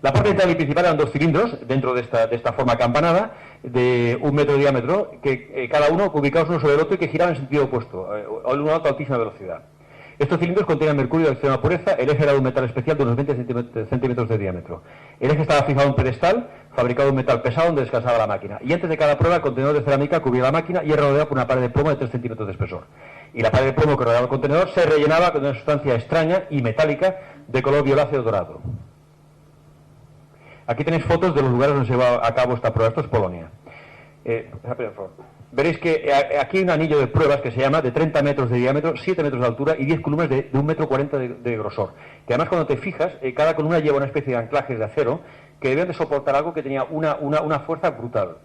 S1: La parte central y principal eran dos cilindros, dentro de esta forma campanada, de 1 metro de diámetro, que cada uno ubicados uno sobre el otro y que giraban en sentido opuesto, a una altísima velocidad. Estos cilindros contenían mercurio de extrema pureza, el eje era de un metal especial de unos 20 centímetros de diámetro. El eje estaba fijado en un pedestal, fabricado de un metal pesado donde descansaba la máquina. Y antes de cada prueba, el contenedor de cerámica cubría la máquina y era rodeado por una pared de plomo de 3 centímetros de espesor. Y la pared de plomo que rodeaba el contenedor se rellenaba con una sustancia extraña y metálica de color violáceo dorado. Aquí tenéis fotos de los lugares donde se lleva a cabo esta prueba. Esto es Polonia. Veréis que aquí hay un anillo de pruebas que se llama de 30 metros de diámetro, 7 metros de altura y 10 columnas de 1,40 m de grosor. Que además cuando te fijas, cada columna lleva una especie de anclajes de acero que debían de soportar algo que tenía una fuerza brutal.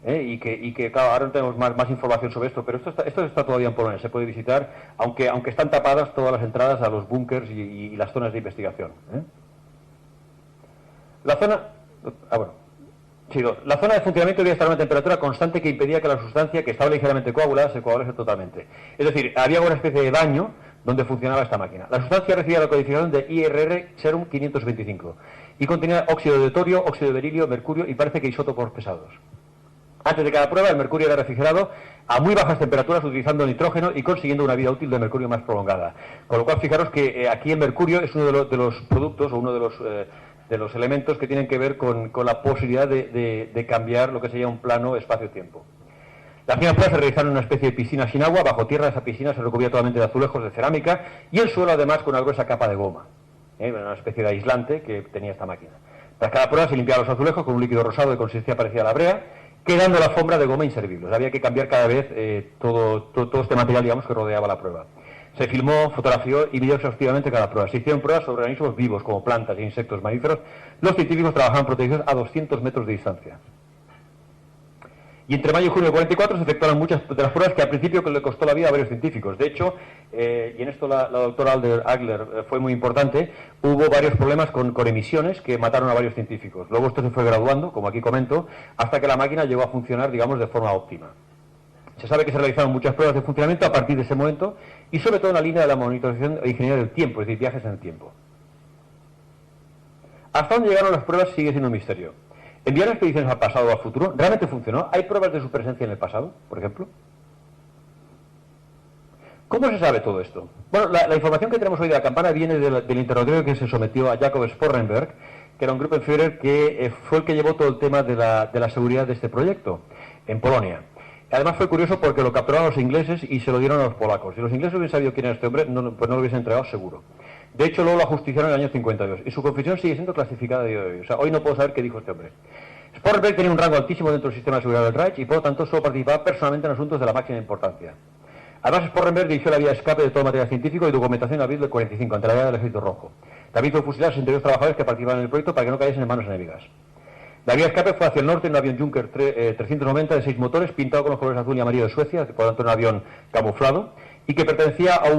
S1: Y que claro, ahora no tenemos más información sobre esto, pero esto está todavía en Polonia, se puede visitar, aunque están tapadas todas las entradas a los búnkers y las zonas de investigación. La zona... La zona de funcionamiento debía estar a una temperatura constante que impedía que la sustancia, que estaba ligeramente coagulada, se coagulase totalmente. Es decir, había una especie de baño donde funcionaba esta máquina. La sustancia recibía la codificación de IRR Serum 525 y contenía óxido de torio, óxido de berilio, mercurio y parece que isótopos pesados. Antes de cada prueba, el mercurio era refrigerado a muy bajas temperaturas utilizando nitrógeno y consiguiendo una vida útil de mercurio más prolongada. Con lo cual, fijaros que aquí el mercurio es uno de los productos o uno de los elementos que tienen que ver con la posibilidad de cambiar lo que sería un plano espacio-tiempo. Las primeras pruebas se realizaron en una especie de piscina sin agua. Bajo tierra esa piscina se recubría totalmente de azulejos de cerámica y el suelo además con una gruesa capa de goma. Una especie de aislante que tenía esta máquina. Tras cada prueba se limpiaban los azulejos con un líquido rosado de consistencia parecida a la brea, quedando la alfombra de goma inservible. Había que cambiar cada vez todo este material, digamos, que rodeaba la prueba. Se filmó, fotografió y midió exhaustivamente cada prueba. Se hicieron pruebas sobre organismos vivos, como plantas e insectos mamíferos. Los científicos trabajaban protegidos a 200 metros de distancia. Y entre mayo y junio de 44 se efectuaron muchas de las pruebas que al principio le costó la vida a varios científicos. De hecho, y en esto la doctora Agler fue muy importante, hubo varios problemas con emisiones que mataron a varios científicos. Luego esto se fue graduando, como aquí comento, hasta que la máquina llegó a funcionar, digamos, de forma óptima. Se sabe que se realizaron muchas pruebas de funcionamiento a partir de ese momento y sobre todo en la línea de la monitorización e ingeniería del tiempo, es decir, viajes en el tiempo. Hasta dónde llegaron las pruebas sigue siendo un misterio. ¿Enviaron expediciones al pasado o al futuro? ¿Realmente funcionó? ¿Hay pruebas de su presencia en el pasado, por ejemplo? ¿Cómo se sabe todo esto? Bueno, la información que tenemos hoy de la campana viene del interrogatorio que se sometió a Jakob Sporrenberg, que era un Gruppenführer que fue el que llevó todo el tema de la seguridad de este proyecto en Polonia. Además fue curioso porque lo capturaron los ingleses y se lo dieron a los polacos. Si los ingleses hubiesen sabido quién era este hombre, pues no lo hubiesen entregado seguro. De hecho, luego lo ajusticiaron en el año 52 y su confesión sigue siendo clasificada a día de hoy. O sea, hoy no puedo saber qué dijo este hombre. Sporrenberg tenía un rango altísimo dentro del sistema de seguridad del Reich y por lo tanto solo participaba personalmente en asuntos de la máxima importancia. Además, Sporrenberg dirigió la vía de escape de todo material científico y documentación en abril del 45, ante la guerra del Ejército Rojo. También hizo fusilar a 62 trabajadores que participaban en el proyecto para que no cayesen en manos enemigas. La vía de escape fue hacia el norte en un avión Junker 390 de 6 motores, pintado con los colores azul y amarillo de Suecia, por lo tanto un avión camuflado, y que pertenecía a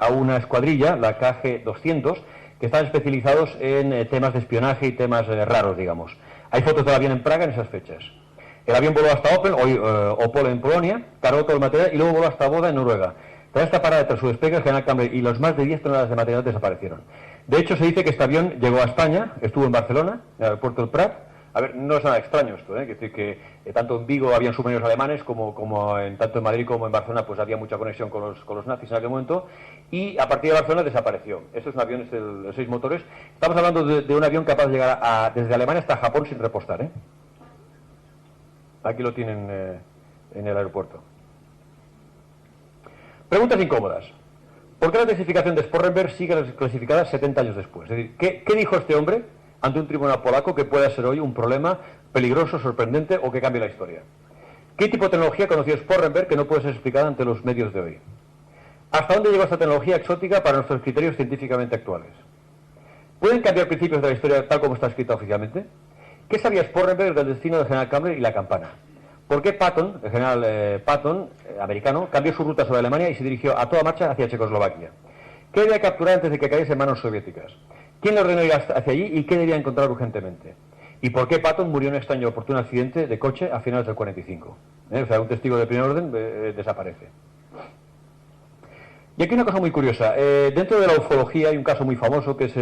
S1: una escuadrilla, la KG-200, que estaban especializados en temas de espionaje y temas raros, digamos. Hay fotos del avión en Praga en esas fechas. El avión voló hasta Opel, hoy Opol en Polonia, cargó todo el material y luego voló hasta Boda en Noruega. Tras esta parada tras su despegue, el general Campbell y los más de 10 toneladas de material desaparecieron. De hecho, se dice que este avión llegó a España, estuvo en Barcelona, en el aeropuerto del Prat. A ver, no es nada extraño esto, Es decir, que tanto en Vigo habían submarinos alemanes como tanto en Madrid como en Barcelona pues había mucha conexión con los nazis en aquel momento, y a partir de Barcelona desapareció. Este es un avión de 6 motores. Estamos hablando de un avión capaz de llegar desde Alemania hasta Japón sin repostar, Aquí lo tienen en el aeropuerto. Preguntas incómodas. ¿Por qué la clasificación de Sporrenberg sigue clasificada 70 años después? Es decir, ¿qué dijo este hombre ante un tribunal polaco que pueda ser hoy un problema peligroso, sorprendente o que cambie la historia? ¿Qué tipo de tecnología conoció Sporrenberg que no puede ser explicada ante los medios de hoy? ¿Hasta dónde llegó esta tecnología exótica para nuestros criterios científicamente actuales? ¿Pueden cambiar principios de la historia tal como está escrita oficialmente? ¿Qué sabía Sporrenberg del destino del general Campbell y la campana? ¿Por qué Patton, el general Patton, americano, cambió su ruta sobre Alemania y se dirigió a toda marcha hacia Checoslovaquia? ¿Qué debía capturar antes de que cayese en manos soviéticas? ¿Quién le ordenó ir hacia allí y qué debía encontrar urgentemente? ¿Y por qué Patton murió en un extraño y oportuno accidente de coche a finales del 45? O sea, un testigo de primer orden desaparece. Y aquí una cosa muy curiosa. Dentro de la ufología hay un caso muy famoso que es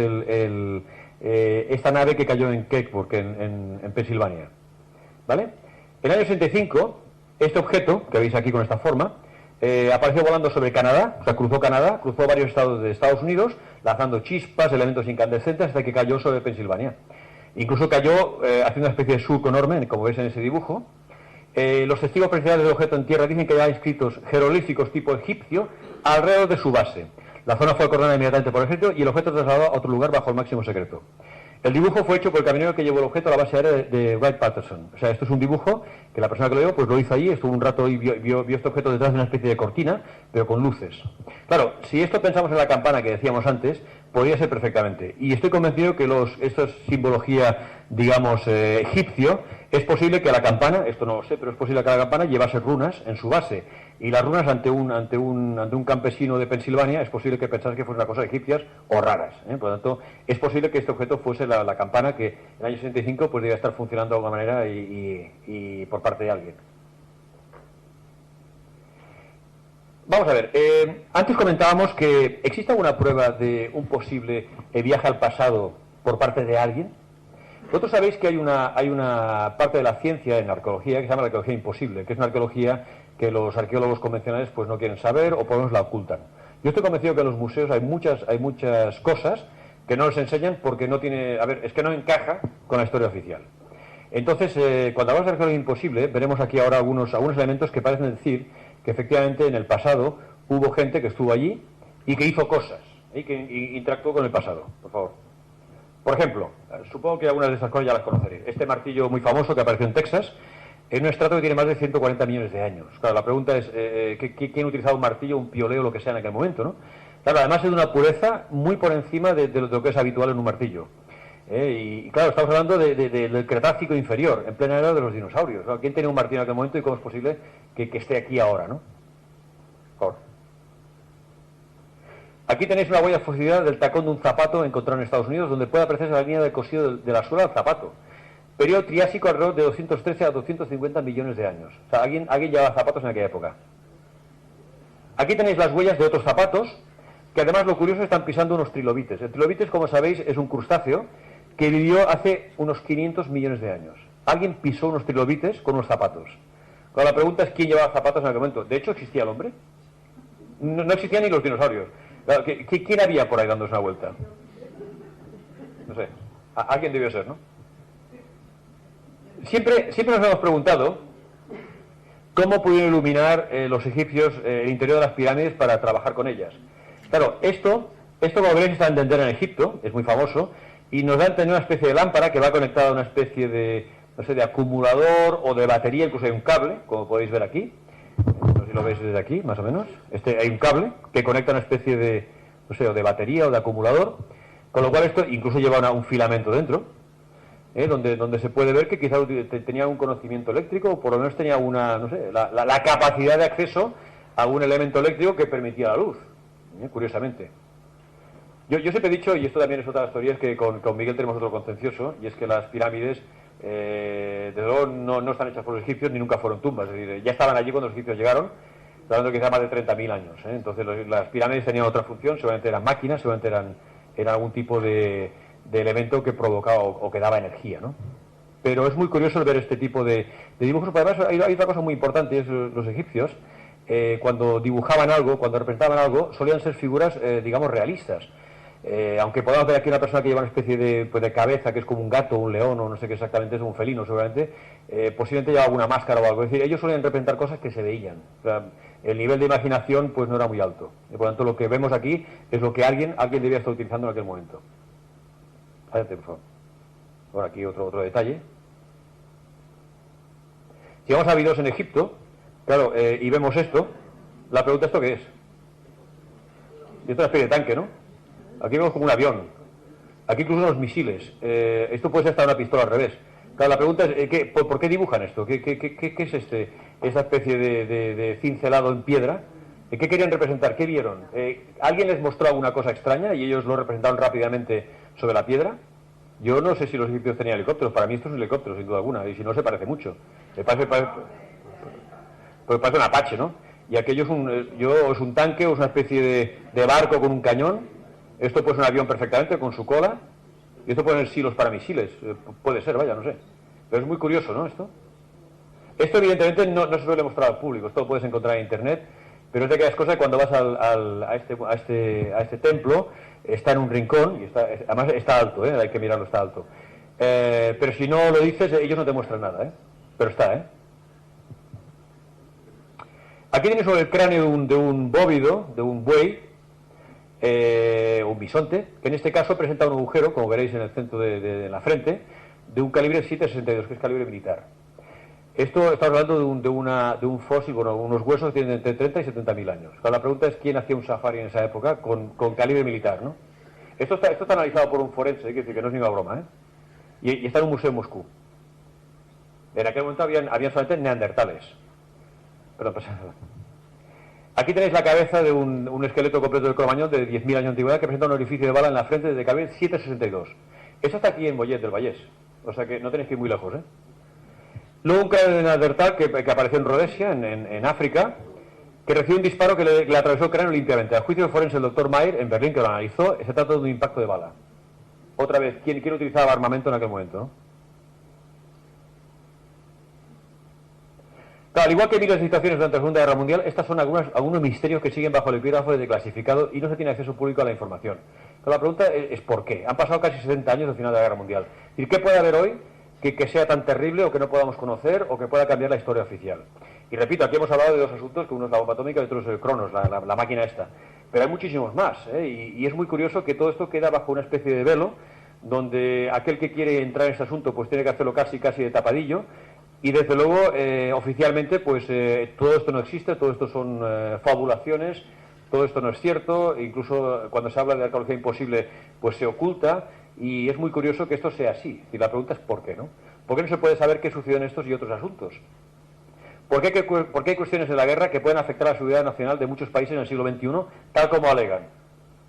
S1: esta nave que cayó en Kecksburg, en Pensilvania. ¿Vale? En el año 65, este objeto, que veis aquí con esta forma, apareció volando sobre Canadá, o sea, cruzó Canadá, cruzó varios estados de Estados Unidos, lanzando chispas, elementos incandescentes, hasta que cayó sobre Pensilvania. Incluso cayó haciendo una especie de surco enorme, como veis en ese dibujo. Los testigos presenciales del objeto en tierra dicen que hay inscritos jeroglíficos tipo egipcio alrededor de su base. La zona fue acordada inmediatamente por el ejército y el objeto trasladado a otro lugar bajo el máximo secreto. El dibujo fue hecho por el camionero que llevó el objeto a la base aérea de Wright-Patterson. O sea, esto es un dibujo que la persona que lo llevó pues lo hizo allí, estuvo un rato y vio este objeto detrás de una especie de cortina, pero con luces. Claro, si esto pensamos en la campana que decíamos antes, podría ser perfectamente. Y estoy convencido que esto es simbología, digamos, egipcio. Es posible que la campana, esto no lo sé, pero es posible que la campana llevase runas en su base. Y las runas ante un campesino de Pensilvania es posible que pensase que fuesen una cosa egipcias o raras. Por lo tanto, es posible que este objeto fuese la campana que en el año 65 pues debía estar funcionando de alguna manera y por parte de alguien. Vamos a ver, antes comentábamos que existe alguna prueba de un posible viaje al pasado por parte de alguien. Vosotros sabéis que hay una parte de la ciencia en arqueología que se llama la arqueología imposible, que es una arqueología que los arqueólogos convencionales pues no quieren saber o por lo menos la ocultan. Yo estoy convencido que en los museos hay muchas cosas que no nos enseñan porque no tiene, es que no encaja con la historia oficial. Entonces, cuando hablamos de arqueología imposible, veremos aquí ahora algunos elementos que parecen decir que efectivamente en el pasado hubo gente que estuvo allí y que hizo cosas y que interactuó con el pasado. Por favor. Por ejemplo, supongo que algunas de estas cosas ya las conoceréis. Este martillo muy famoso que apareció en Texas es un estrato que tiene más de 140 millones de años. Claro, la pregunta es, ¿quién utilizaba un martillo, un pioleo, lo que sea en aquel momento, ¿no? Claro, además es de una pureza muy por encima de lo que es habitual en un martillo. Y claro, estamos hablando del Cretácico inferior, en plena era de los dinosaurios. ¿No? ¿Quién tenía un martillo en aquel momento y cómo es posible que esté aquí ahora, ¿no? Por favor. Aquí tenéis una huella fósil del tacón de un zapato encontrado en Estados Unidos, donde puede apreciarse la línea de cosido de la suela del zapato. Periodo Triásico alrededor de 213 a 250 millones de años. O sea, alguien llevaba zapatos en aquella época. Aquí tenéis las huellas de otros zapatos, que además lo curioso están pisando unos trilobites. El trilobites, como sabéis, es un crustáceo que vivió hace unos 500 millones de años. Alguien pisó unos trilobites con unos zapatos. Pero la pregunta es quién llevaba zapatos en aquel momento. ¿De hecho existía el hombre? No existían ni los dinosaurios. Claro, ¿quién había por ahí dándose una vuelta? No sé. Alguien debió ser, ¿no? Siempre nos hemos preguntado cómo pudieron iluminar los egipcios el interior de las pirámides para trabajar con ellas. Claro, esto como veréis está a entender en Egipto, es muy famoso, y nos da a entender una especie de lámpara que va conectada a una especie de, no sé, de acumulador o de batería, incluso hay un cable, como podéis ver aquí. No sé si lo veis desde aquí, más o menos. Hay un cable que conecta una especie de, no sé, o de batería o de acumulador, con lo cual esto incluso lleva un filamento dentro, donde se puede ver que quizás tenía un conocimiento eléctrico o por lo menos tenía una, no sé, la capacidad de acceso a un elemento eléctrico que permitía la luz, curiosamente. Yo siempre he dicho, y esto también es otra de las teorías, que con Miguel tenemos otro contencioso, y es que las pirámides desde luego no están hechas por los egipcios ni nunca fueron tumbas, es decir, ya estaban allí cuando los egipcios llegaron, hablando quizá más de 30.000 años. Entonces las pirámides tenían otra función, seguramente eran máquinas, seguramente eran algún tipo de elemento que provocaba o que daba energía, ¿no? Pero es muy curioso ver este tipo de dibujos, porque además hay otra cosa muy importante, es los egipcios, cuando dibujaban algo, cuando representaban algo, solían ser figuras, digamos, realistas. Aunque podamos ver aquí una persona que lleva una especie de cabeza que es como un gato, un león o no sé qué exactamente es, un felino seguramente, posiblemente lleva alguna máscara o algo. Es decir, ellos solían representar cosas que se veían. O sea, el nivel de imaginación pues no era muy alto. Y por lo tanto lo que vemos aquí es lo que alguien debía estar utilizando en aquel momento. Adelante, por favor. Ahora aquí otro detalle. Si vamos a videos en Egipto, claro, y vemos esto, la pregunta, ¿esto qué es? Y esto es una especie de tanque, ¿no? Aquí vemos como un avión. Aquí incluso unos misiles. Esto puede ser hasta una pistola al revés. Claro, la pregunta es, ¿por qué dibujan esto? ¿Qué es esta especie de cincelado en piedra? ¿Qué querían representar? ¿Qué vieron? ¿Alguien les mostró alguna cosa extraña y ellos lo representaron rápidamente sobre la piedra? Yo no sé si los egipcios tenían helicópteros. Para mí esto es un helicóptero, sin duda alguna. Y si no, se parece mucho. Parece un Apache, ¿no? Y aquello es un tanque o es una especie de barco con un cañón. Esto puede ser un avión perfectamente con su cola. Y esto pueden ser silos para misiles. Puede ser, vaya, no sé. Pero es muy curioso, ¿no? Esto evidentemente no se suele mostrar al público. Esto lo puedes encontrar en internet. Pero es de aquellas cosas que cuando vas a este templo, está en un rincón, y además está alto, hay que mirarlo, está alto. Pero si no lo dices, ellos no te muestran nada, pero está, Aquí tienes sobre el cráneo de un bóvido, de un buey, un bisonte, que en este caso presenta un agujero, como veréis en el centro de la frente, de un calibre 7,62, que es calibre militar. Esto estamos hablando de un fósil, bueno, unos huesos que tienen entre 30 y 70.000 años. La pregunta es quién hacía un safari en esa época con calibre militar, ¿no? Esto está analizado por un forense, que no es ninguna broma, y está en un museo en Moscú. En aquel momento habían solamente neandertales. Perdón, pasa. Aquí tenéis la cabeza de un esqueleto completo de Cromañón de 10.000 años de antigüedad que presenta un orificio de bala en la frente de calibre 7,62. Eso está aquí en Mollet del Vallès, o sea que no tenéis que ir muy lejos, Luego un cráneo de neandertal que apareció en Rhodesia, en África, que recibió un disparo que le atravesó el cráneo limpiamente. Al juicio de forense el doctor Mayer, en Berlín, que lo analizó, se trata de un impacto de bala. Otra vez, ¿quién utilizaba armamento en aquel momento, no? Claro, al igual que miles de situaciones durante la Segunda Guerra Mundial, estas son algunos misterios que siguen bajo el epígrafo de clasificado y no se tiene acceso público a la información. Pero la pregunta es ¿por qué? Han pasado casi 70 años del final de la Guerra Mundial. ¿Y qué puede haber hoy que sea tan terrible o que no podamos conocer o que pueda cambiar la historia oficial? Y repito, aquí hemos hablado de dos asuntos, que uno es la bomba atómica y otro es el Cronos, la máquina esta. Pero hay muchísimos más, y es muy curioso que todo esto queda bajo una especie de velo, donde aquel que quiere entrar en este asunto pues tiene que hacerlo casi de tapadillo, y desde luego oficialmente pues todo esto no existe, todo esto son fabulaciones, todo esto no es cierto, incluso cuando se habla de arqueología imposible pues se oculta, y es muy curioso que esto sea así. Y la pregunta es ¿por qué, no? ¿Por qué no se puede saber qué sucedió en estos y otros asuntos? ¿Por qué hay cuestiones de la guerra que pueden afectar a la seguridad nacional de muchos países en el siglo XXI, tal como alegan?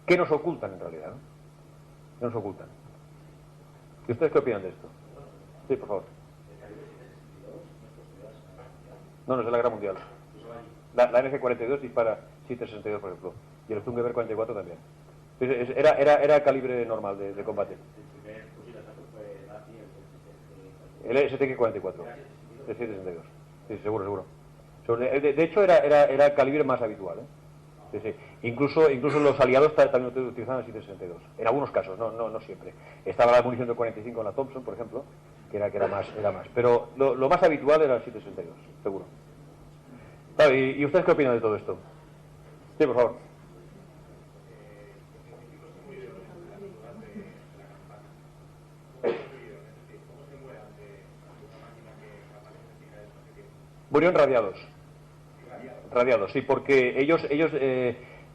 S1: ¿Qué nos ocultan en realidad, no? ¿Qué nos ocultan? ¿Y ustedes qué opinan de esto? Sí, por favor. No, es de la Guerra Mundial. La NG-42 dispara 7,62, por ejemplo. Y el Zungeber 44 también. Entonces, era calibre normal de combate. El STG-44. El 7,62. Sí, seguro. De hecho, era el calibre más habitual, Sí. Incluso los aliados también utilizaban el 7,62. En algunos casos, no siempre. Estaba la munición de 45 en la Thompson, por ejemplo, que era más. Pero lo más habitual era el 7,62, seguro. Claro, ¿y ustedes qué opinan de todo esto? Sí, por favor. Murieron radiados, sí, porque ellos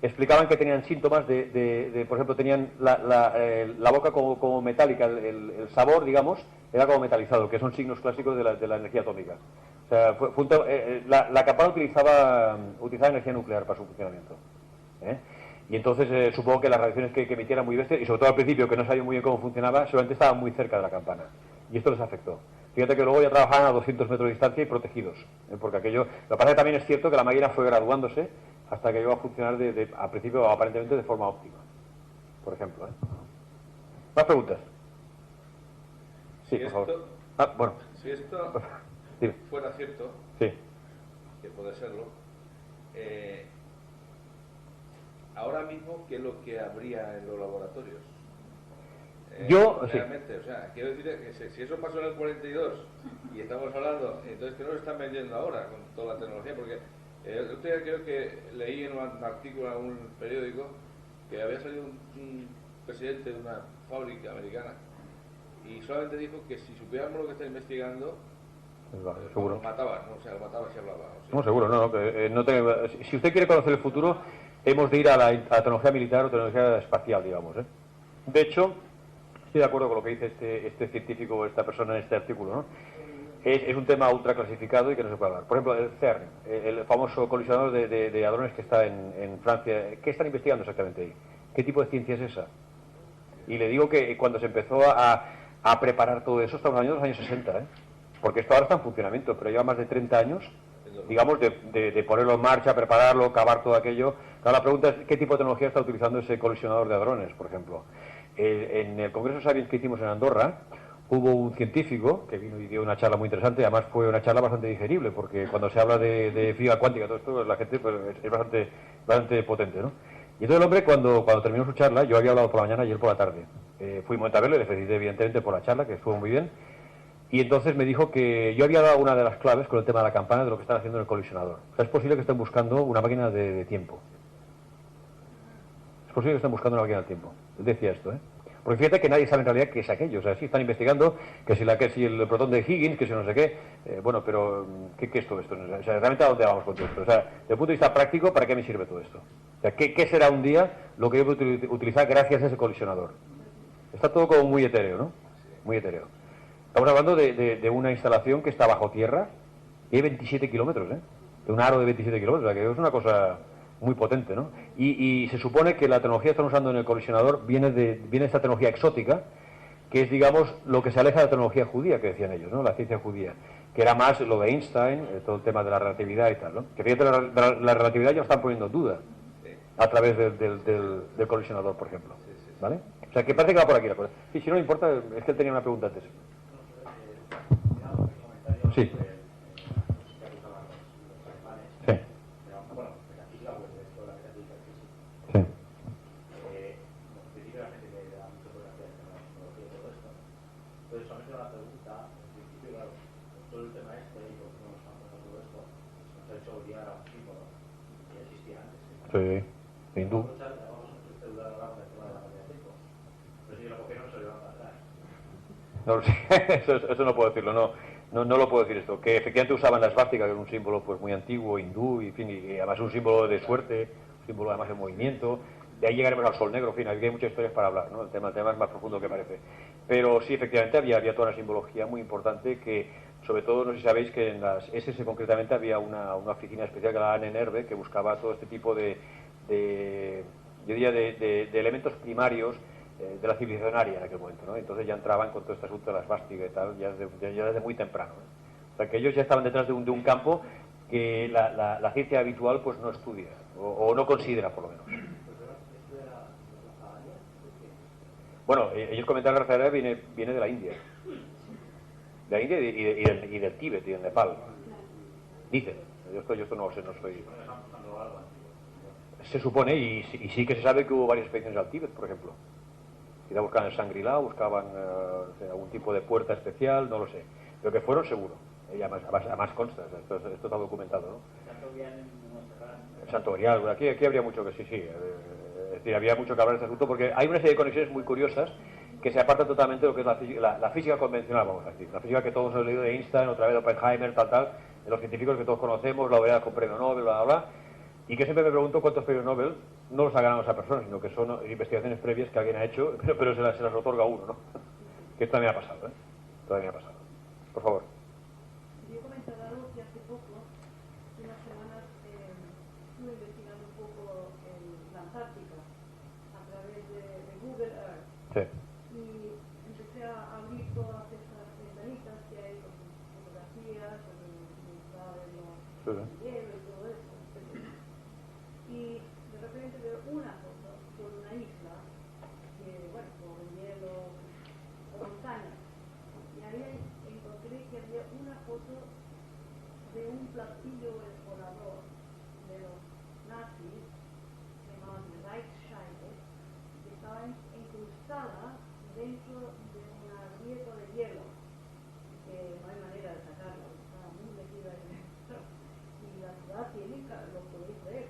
S1: explicaban que tenían síntomas por ejemplo, tenían la boca como metálica, el sabor, digamos, era como metalizado, que son signos clásicos de la energía atómica. O sea, la campana utilizaba energía nuclear para su funcionamiento. Y entonces supongo que las radiaciones que emitieran muy bestias, y sobre todo al principio, que no sabían muy bien cómo funcionaba, seguramente estaban muy cerca de la campana. Y esto les afectó. Fíjate que luego ya trabajaban a 200 metros de distancia y protegidos, porque aquello... Lo que pasa es que también es cierto que la máquina fue graduándose hasta que llegó a funcionar al principio aparentemente de forma óptima, por ejemplo. ¿Más preguntas? Sí, por favor. Bueno.
S2: Si esto fuera cierto,
S1: sí,
S2: que puede serlo, ahora mismo, ¿qué es lo que habría en los laboratorios? Realmente, o sea, quiero decir que si eso pasó en el 42 y estamos hablando, entonces que no lo están vendiendo ahora con toda la tecnología, porque el otro día creo que leí en un artículo en un periódico que había salido un presidente de una fábrica americana y solamente dijo que si supiéramos lo que está investigando,
S1: seguro.
S2: Lo mataban, ¿no? O sea, lo mataban si hablaba. O sea,
S1: no, seguro, si usted quiere conocer el futuro, hemos de ir a la tecnología militar o tecnología espacial, digamos. De hecho, estoy de acuerdo con lo que dice este científico, esta persona en este artículo, ¿no? Es un tema ultra clasificado y que no se puede hablar. Por ejemplo, el CERN, el famoso colisionador de hadrones que está en Francia. ¿Qué están investigando exactamente ahí? ¿Qué tipo de ciencia es esa? Y le digo que cuando se empezó a preparar todo eso, estamos hablando de los años 60, porque esto ahora está en funcionamiento, pero lleva más de 30 años, digamos, de ponerlo en marcha, prepararlo, cavar todo aquello. Ahora la pregunta es, ¿qué tipo de tecnología está utilizando ese colisionador de hadrones, por ejemplo? En el Congreso Sapiens que hicimos en Andorra, hubo un científico que vino y dio una charla muy interesante, además fue una charla bastante digerible, porque cuando se habla de física cuántica, todo esto, la gente pues, es bastante potente, ¿no? Y entonces el hombre, cuando terminó su charla, yo había hablado por la mañana y él por la tarde. Fui un momento a verlo y le felicité evidentemente por la charla, que estuvo muy bien. Y entonces me dijo que yo había dado una de las claves con el tema de la campana de lo que están haciendo en el colisionador. O sea, es posible que estén buscando una máquina de tiempo. Es posible que estén buscando una máquina del tiempo. Él decía esto, ¿eh? Porque fíjate que nadie sabe en realidad qué es aquello. O sea, sí están investigando que si el protón de Higgins, que si no sé qué. Bueno, pero ¿qué es todo esto? O sea, realmente a dónde vamos con todo esto. O sea, desde el punto de vista práctico, ¿para qué me sirve todo esto? O sea, ¿qué será un día lo que yo voy a utilizar gracias a ese colisionador? Está todo como muy etéreo, ¿no? Muy etéreo. Estamos hablando de una instalación que está bajo tierra y hay 27 kilómetros, ¿eh? De un aro de 27 kilómetros, o sea, que es una cosa muy potente, ¿no? Y se supone que la tecnología que están usando en el colisionador viene de esta tecnología exótica, que es, digamos, lo que se aleja de la tecnología judía, que decían ellos, ¿no? La ciencia judía, que era más lo de Einstein, todo el tema de la relatividad y tal, ¿no? Que fíjate, la relatividad ya lo están poniendo en duda a través del colisionador, por ejemplo, ¿vale? O sea, que parece que va por aquí la cosa. Sí, si no le importa, es que él tenía una pregunta antes. Sí. Sí. Sí. Sí, hindú. No lo sé, eso no puedo decirlo, no lo puedo decir esto. Que efectivamente usaban la esvástica, que es un símbolo pues muy antiguo, hindú, y, en fin, y además un símbolo de suerte, un símbolo además de movimiento. De ahí llegaremos al sol negro, en fin, hay muchas historias para hablar, ¿no? El tema es más profundo que parece. Pero sí, efectivamente, había toda una simbología muy importante que, sobre todo, no sé si sabéis que en las SS concretamente había una oficina especial que era la ANNERVE, que buscaba todo este tipo de elementos primarios de la civilización aria en aquel momento, ¿no? Entonces ya entraban con todo este asunto de la esvástica y tal, ya desde muy temprano, ¿no? O sea, que ellos ya estaban detrás de un campo que la ciencia habitual pues no estudia, o no considera, por lo menos. Bueno, ellos comentan que la raza aria viene de la India. De la India y del Tíbet y del Nepal. Dicen. Yo esto no lo sé, no soy... Se supone, y sí que se sabe que hubo varias expediciones al Tíbet, por ejemplo. Quizá buscaban el Shangri-La, buscaban algún tipo de puerta especial, no lo sé. Pero que fueron seguro. Y además consta, esto está documentado, ¿no? El Santo Grial, aquí habría mucho que sí. Es decir, había mucho que hablar de este asunto porque hay una serie de conexiones muy curiosas que se apartan totalmente de lo que es la física convencional, vamos a decir. La física que todos hemos leído de Einstein, otra vez de Oppenheimer, tal, de los científicos que todos conocemos, laureados con premio Nobel, bla, bla, bla. Y que siempre me pregunto cuántos premios Nobel no los ha ganado esa persona, sino que son investigaciones previas que alguien ha hecho, pero se las otorga uno, ¿no? Que esto también ha pasado, ¿eh? Todavía ha pasado. Por favor.
S3: Yo he comentado algo que hace poco, unas semanas, estuve investigando un poco en la Antártica a través de Google Earth.
S1: Sí.
S3: Y empecé a abrir todas esas ventanitas que hay con fotografías, con el hielo y todo eso. Y de repente veo una foto con una isla, que, bueno, con hielo o montaña. Y ahí encontré que había una foto de un platillo volador de los nazis, que se llamaban Reichsscheibe, que estaba incrustada dentro de una grieta de hielo, que no hay manera de sacarla, estaba muy metida ahí dentro. Y la ciudad tiene, lo podéis ver.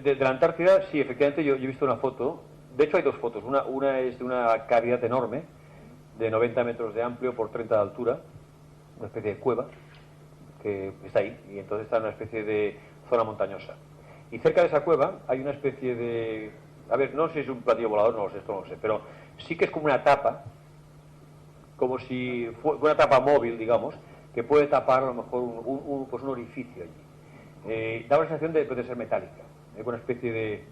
S1: De la Antártida, sí, efectivamente, yo he visto una foto. De hecho, hay dos fotos. Una es de una cavidad enorme, de 90 metros de amplio por 30 de altura, una especie de cueva, que está ahí, y entonces está en una especie de zona montañosa. Y cerca de esa cueva hay una especie de... A ver, no sé si es un platillo volador, no lo sé, esto no lo sé, pero sí que es como una tapa, como si fuera una tapa móvil, digamos, que puede tapar a lo mejor un orificio allí. Da la sensación de ser metálica, con una especie de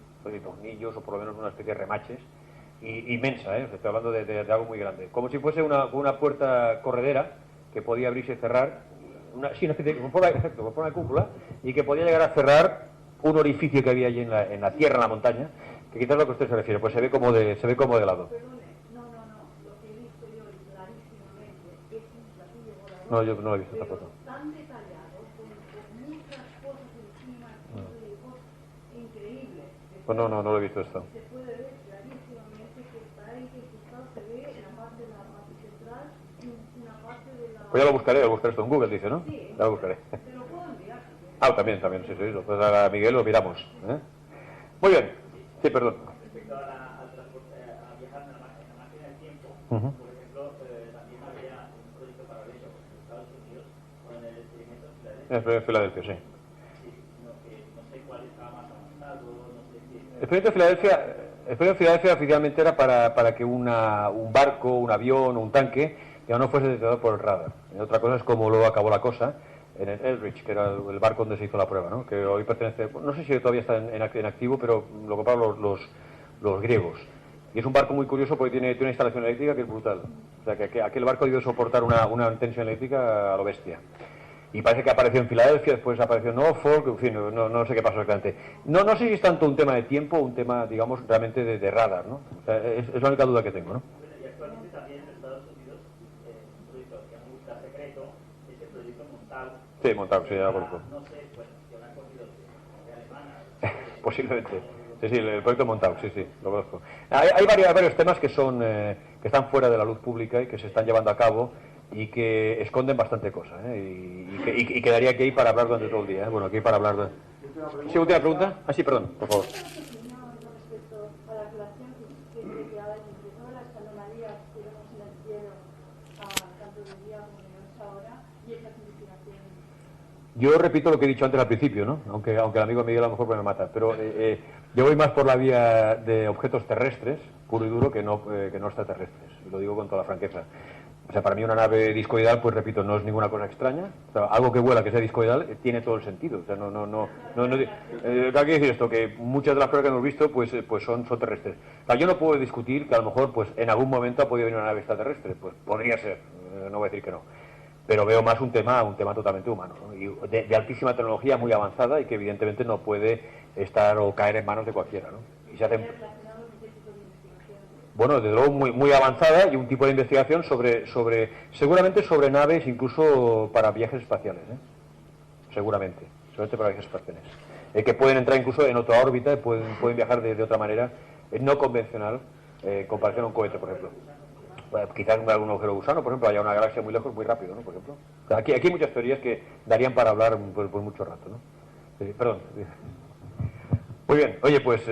S1: tornillos o por lo menos una especie de remaches, inmensa, estoy hablando de algo muy grande, como si fuese una puerta corredera que podía abrirse y cerrar, una especie de, como forma de cúpula, y que podía llegar a cerrar un orificio que había allí en la tierra, en la montaña, que quizás es lo que usted se refiere, pues se ve como de lado.
S3: Perdone, no,
S1: No, yo no he visto esta foto.
S3: Tan detallado, con muchas cosas encima, increíble.
S1: Pues no lo he visto esto.
S3: Se puede ver clarísimamente que está ahí, que se ve en la parte de la parte central y una parte de la...
S1: Pues ya lo buscaré esto en Google, dice, ¿no?
S3: Sí,
S1: Ya lo buscaré.
S3: te lo puedo enviar.
S1: También, sí, pues a Miguel lo miramos. Muy bien. Sí, perdón.
S4: Respecto al transporte, a viajar en la máquina del tiempo,
S1: Uh-huh.
S4: por ejemplo, también había un proyecto paralelo en Estados Unidos con el experimento
S1: En Filadelfia, sí.
S4: Sí, sino que no sé cuál estaba más avanzado, no sé si...
S1: El experimento de Filadelfia oficialmente era para que un barco, un avión o un tanque ya no fuese detectado por el radar. Y otra cosa es cómo luego acabó la cosa en el Eldridge, que era el barco donde se hizo la prueba, ¿no? Que hoy pertenece, no sé si todavía está en activo, pero lo compraron los griegos. Y es un barco muy curioso porque tiene una instalación eléctrica que es brutal. O sea, que aquel barco debió soportar una tensión eléctrica a lo bestia. Y parece que apareció en Filadelfia, después apareció en Norfolk, en fin, no sé qué pasó exactamente. No sé si es tanto un tema de tiempo o un tema, digamos, realmente de radar, ¿no? O sea, es la única duda que tengo, ¿no?
S4: Y actualmente también en Estados Unidos, un proyecto que es ultra secreto, es el proyecto Montauk.
S1: Sí, Montauk, sí, ya lo conozco.
S4: No sé, bueno, que lo han cogido de alemana.
S1: Posiblemente. Sí, el proyecto Montauk, sí, lo conozco. Hay varios temas que están fuera de la luz pública y que se están llevando a cabo y que esconden bastante cosa, y quedaría aquí para hablar durante todo el día, Bueno, aquí para hablar de... ¿Sí, última pregunta? Sí, perdón, por favor.
S3: Respecto a la relación que hay entre todas las anomalías que vemos en el cielo, tanto de día como de noche ahora, y esas investigaciones.
S1: Yo repito lo que he dicho antes al principio, ¿no? Aunque el amigo Miguel a lo mejor me mata, pero yo voy más por la vía de objetos terrestres, puro y duro, que no extraterrestres, y lo digo con toda la franqueza. O sea, para mí una nave discoidal, pues repito, no es ninguna cosa extraña. O sea, algo que vuela, que sea discoidal, tiene todo el sentido. O sea, ¿qué quiere decir esto? Que muchas de las pruebas que hemos visto, pues son terrestres. O sea, yo no puedo discutir que a lo mejor, pues en algún momento ha podido venir una nave extraterrestre. Pues podría ser, no voy a decir que no. Pero veo más un tema totalmente humano, ¿no? Y de altísima tecnología, muy avanzada y que evidentemente no puede estar o caer en manos de cualquiera, ¿no? Y se hacen... Bueno, desde luego muy avanzada y un tipo de investigación seguramente sobre naves, incluso para viajes espaciales, seguramente para viajes espaciales, que pueden entrar incluso en otra órbita y pueden viajar de otra manera, no convencional, en comparación a un cohete, por ejemplo. Bueno, quizás un agujero gusano, por ejemplo, haya una galaxia muy lejos, muy rápido, ¿no? Por ejemplo. O sea, aquí hay muchas teorías que darían para hablar por mucho rato, ¿no? Perdón. Muy bien, oye, pues,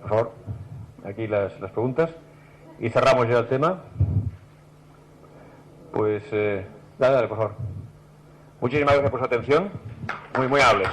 S1: por favor, aquí las preguntas. Y cerramos ya el tema. Pues, dale, por favor. Muchísimas gracias por su atención. Muy amables.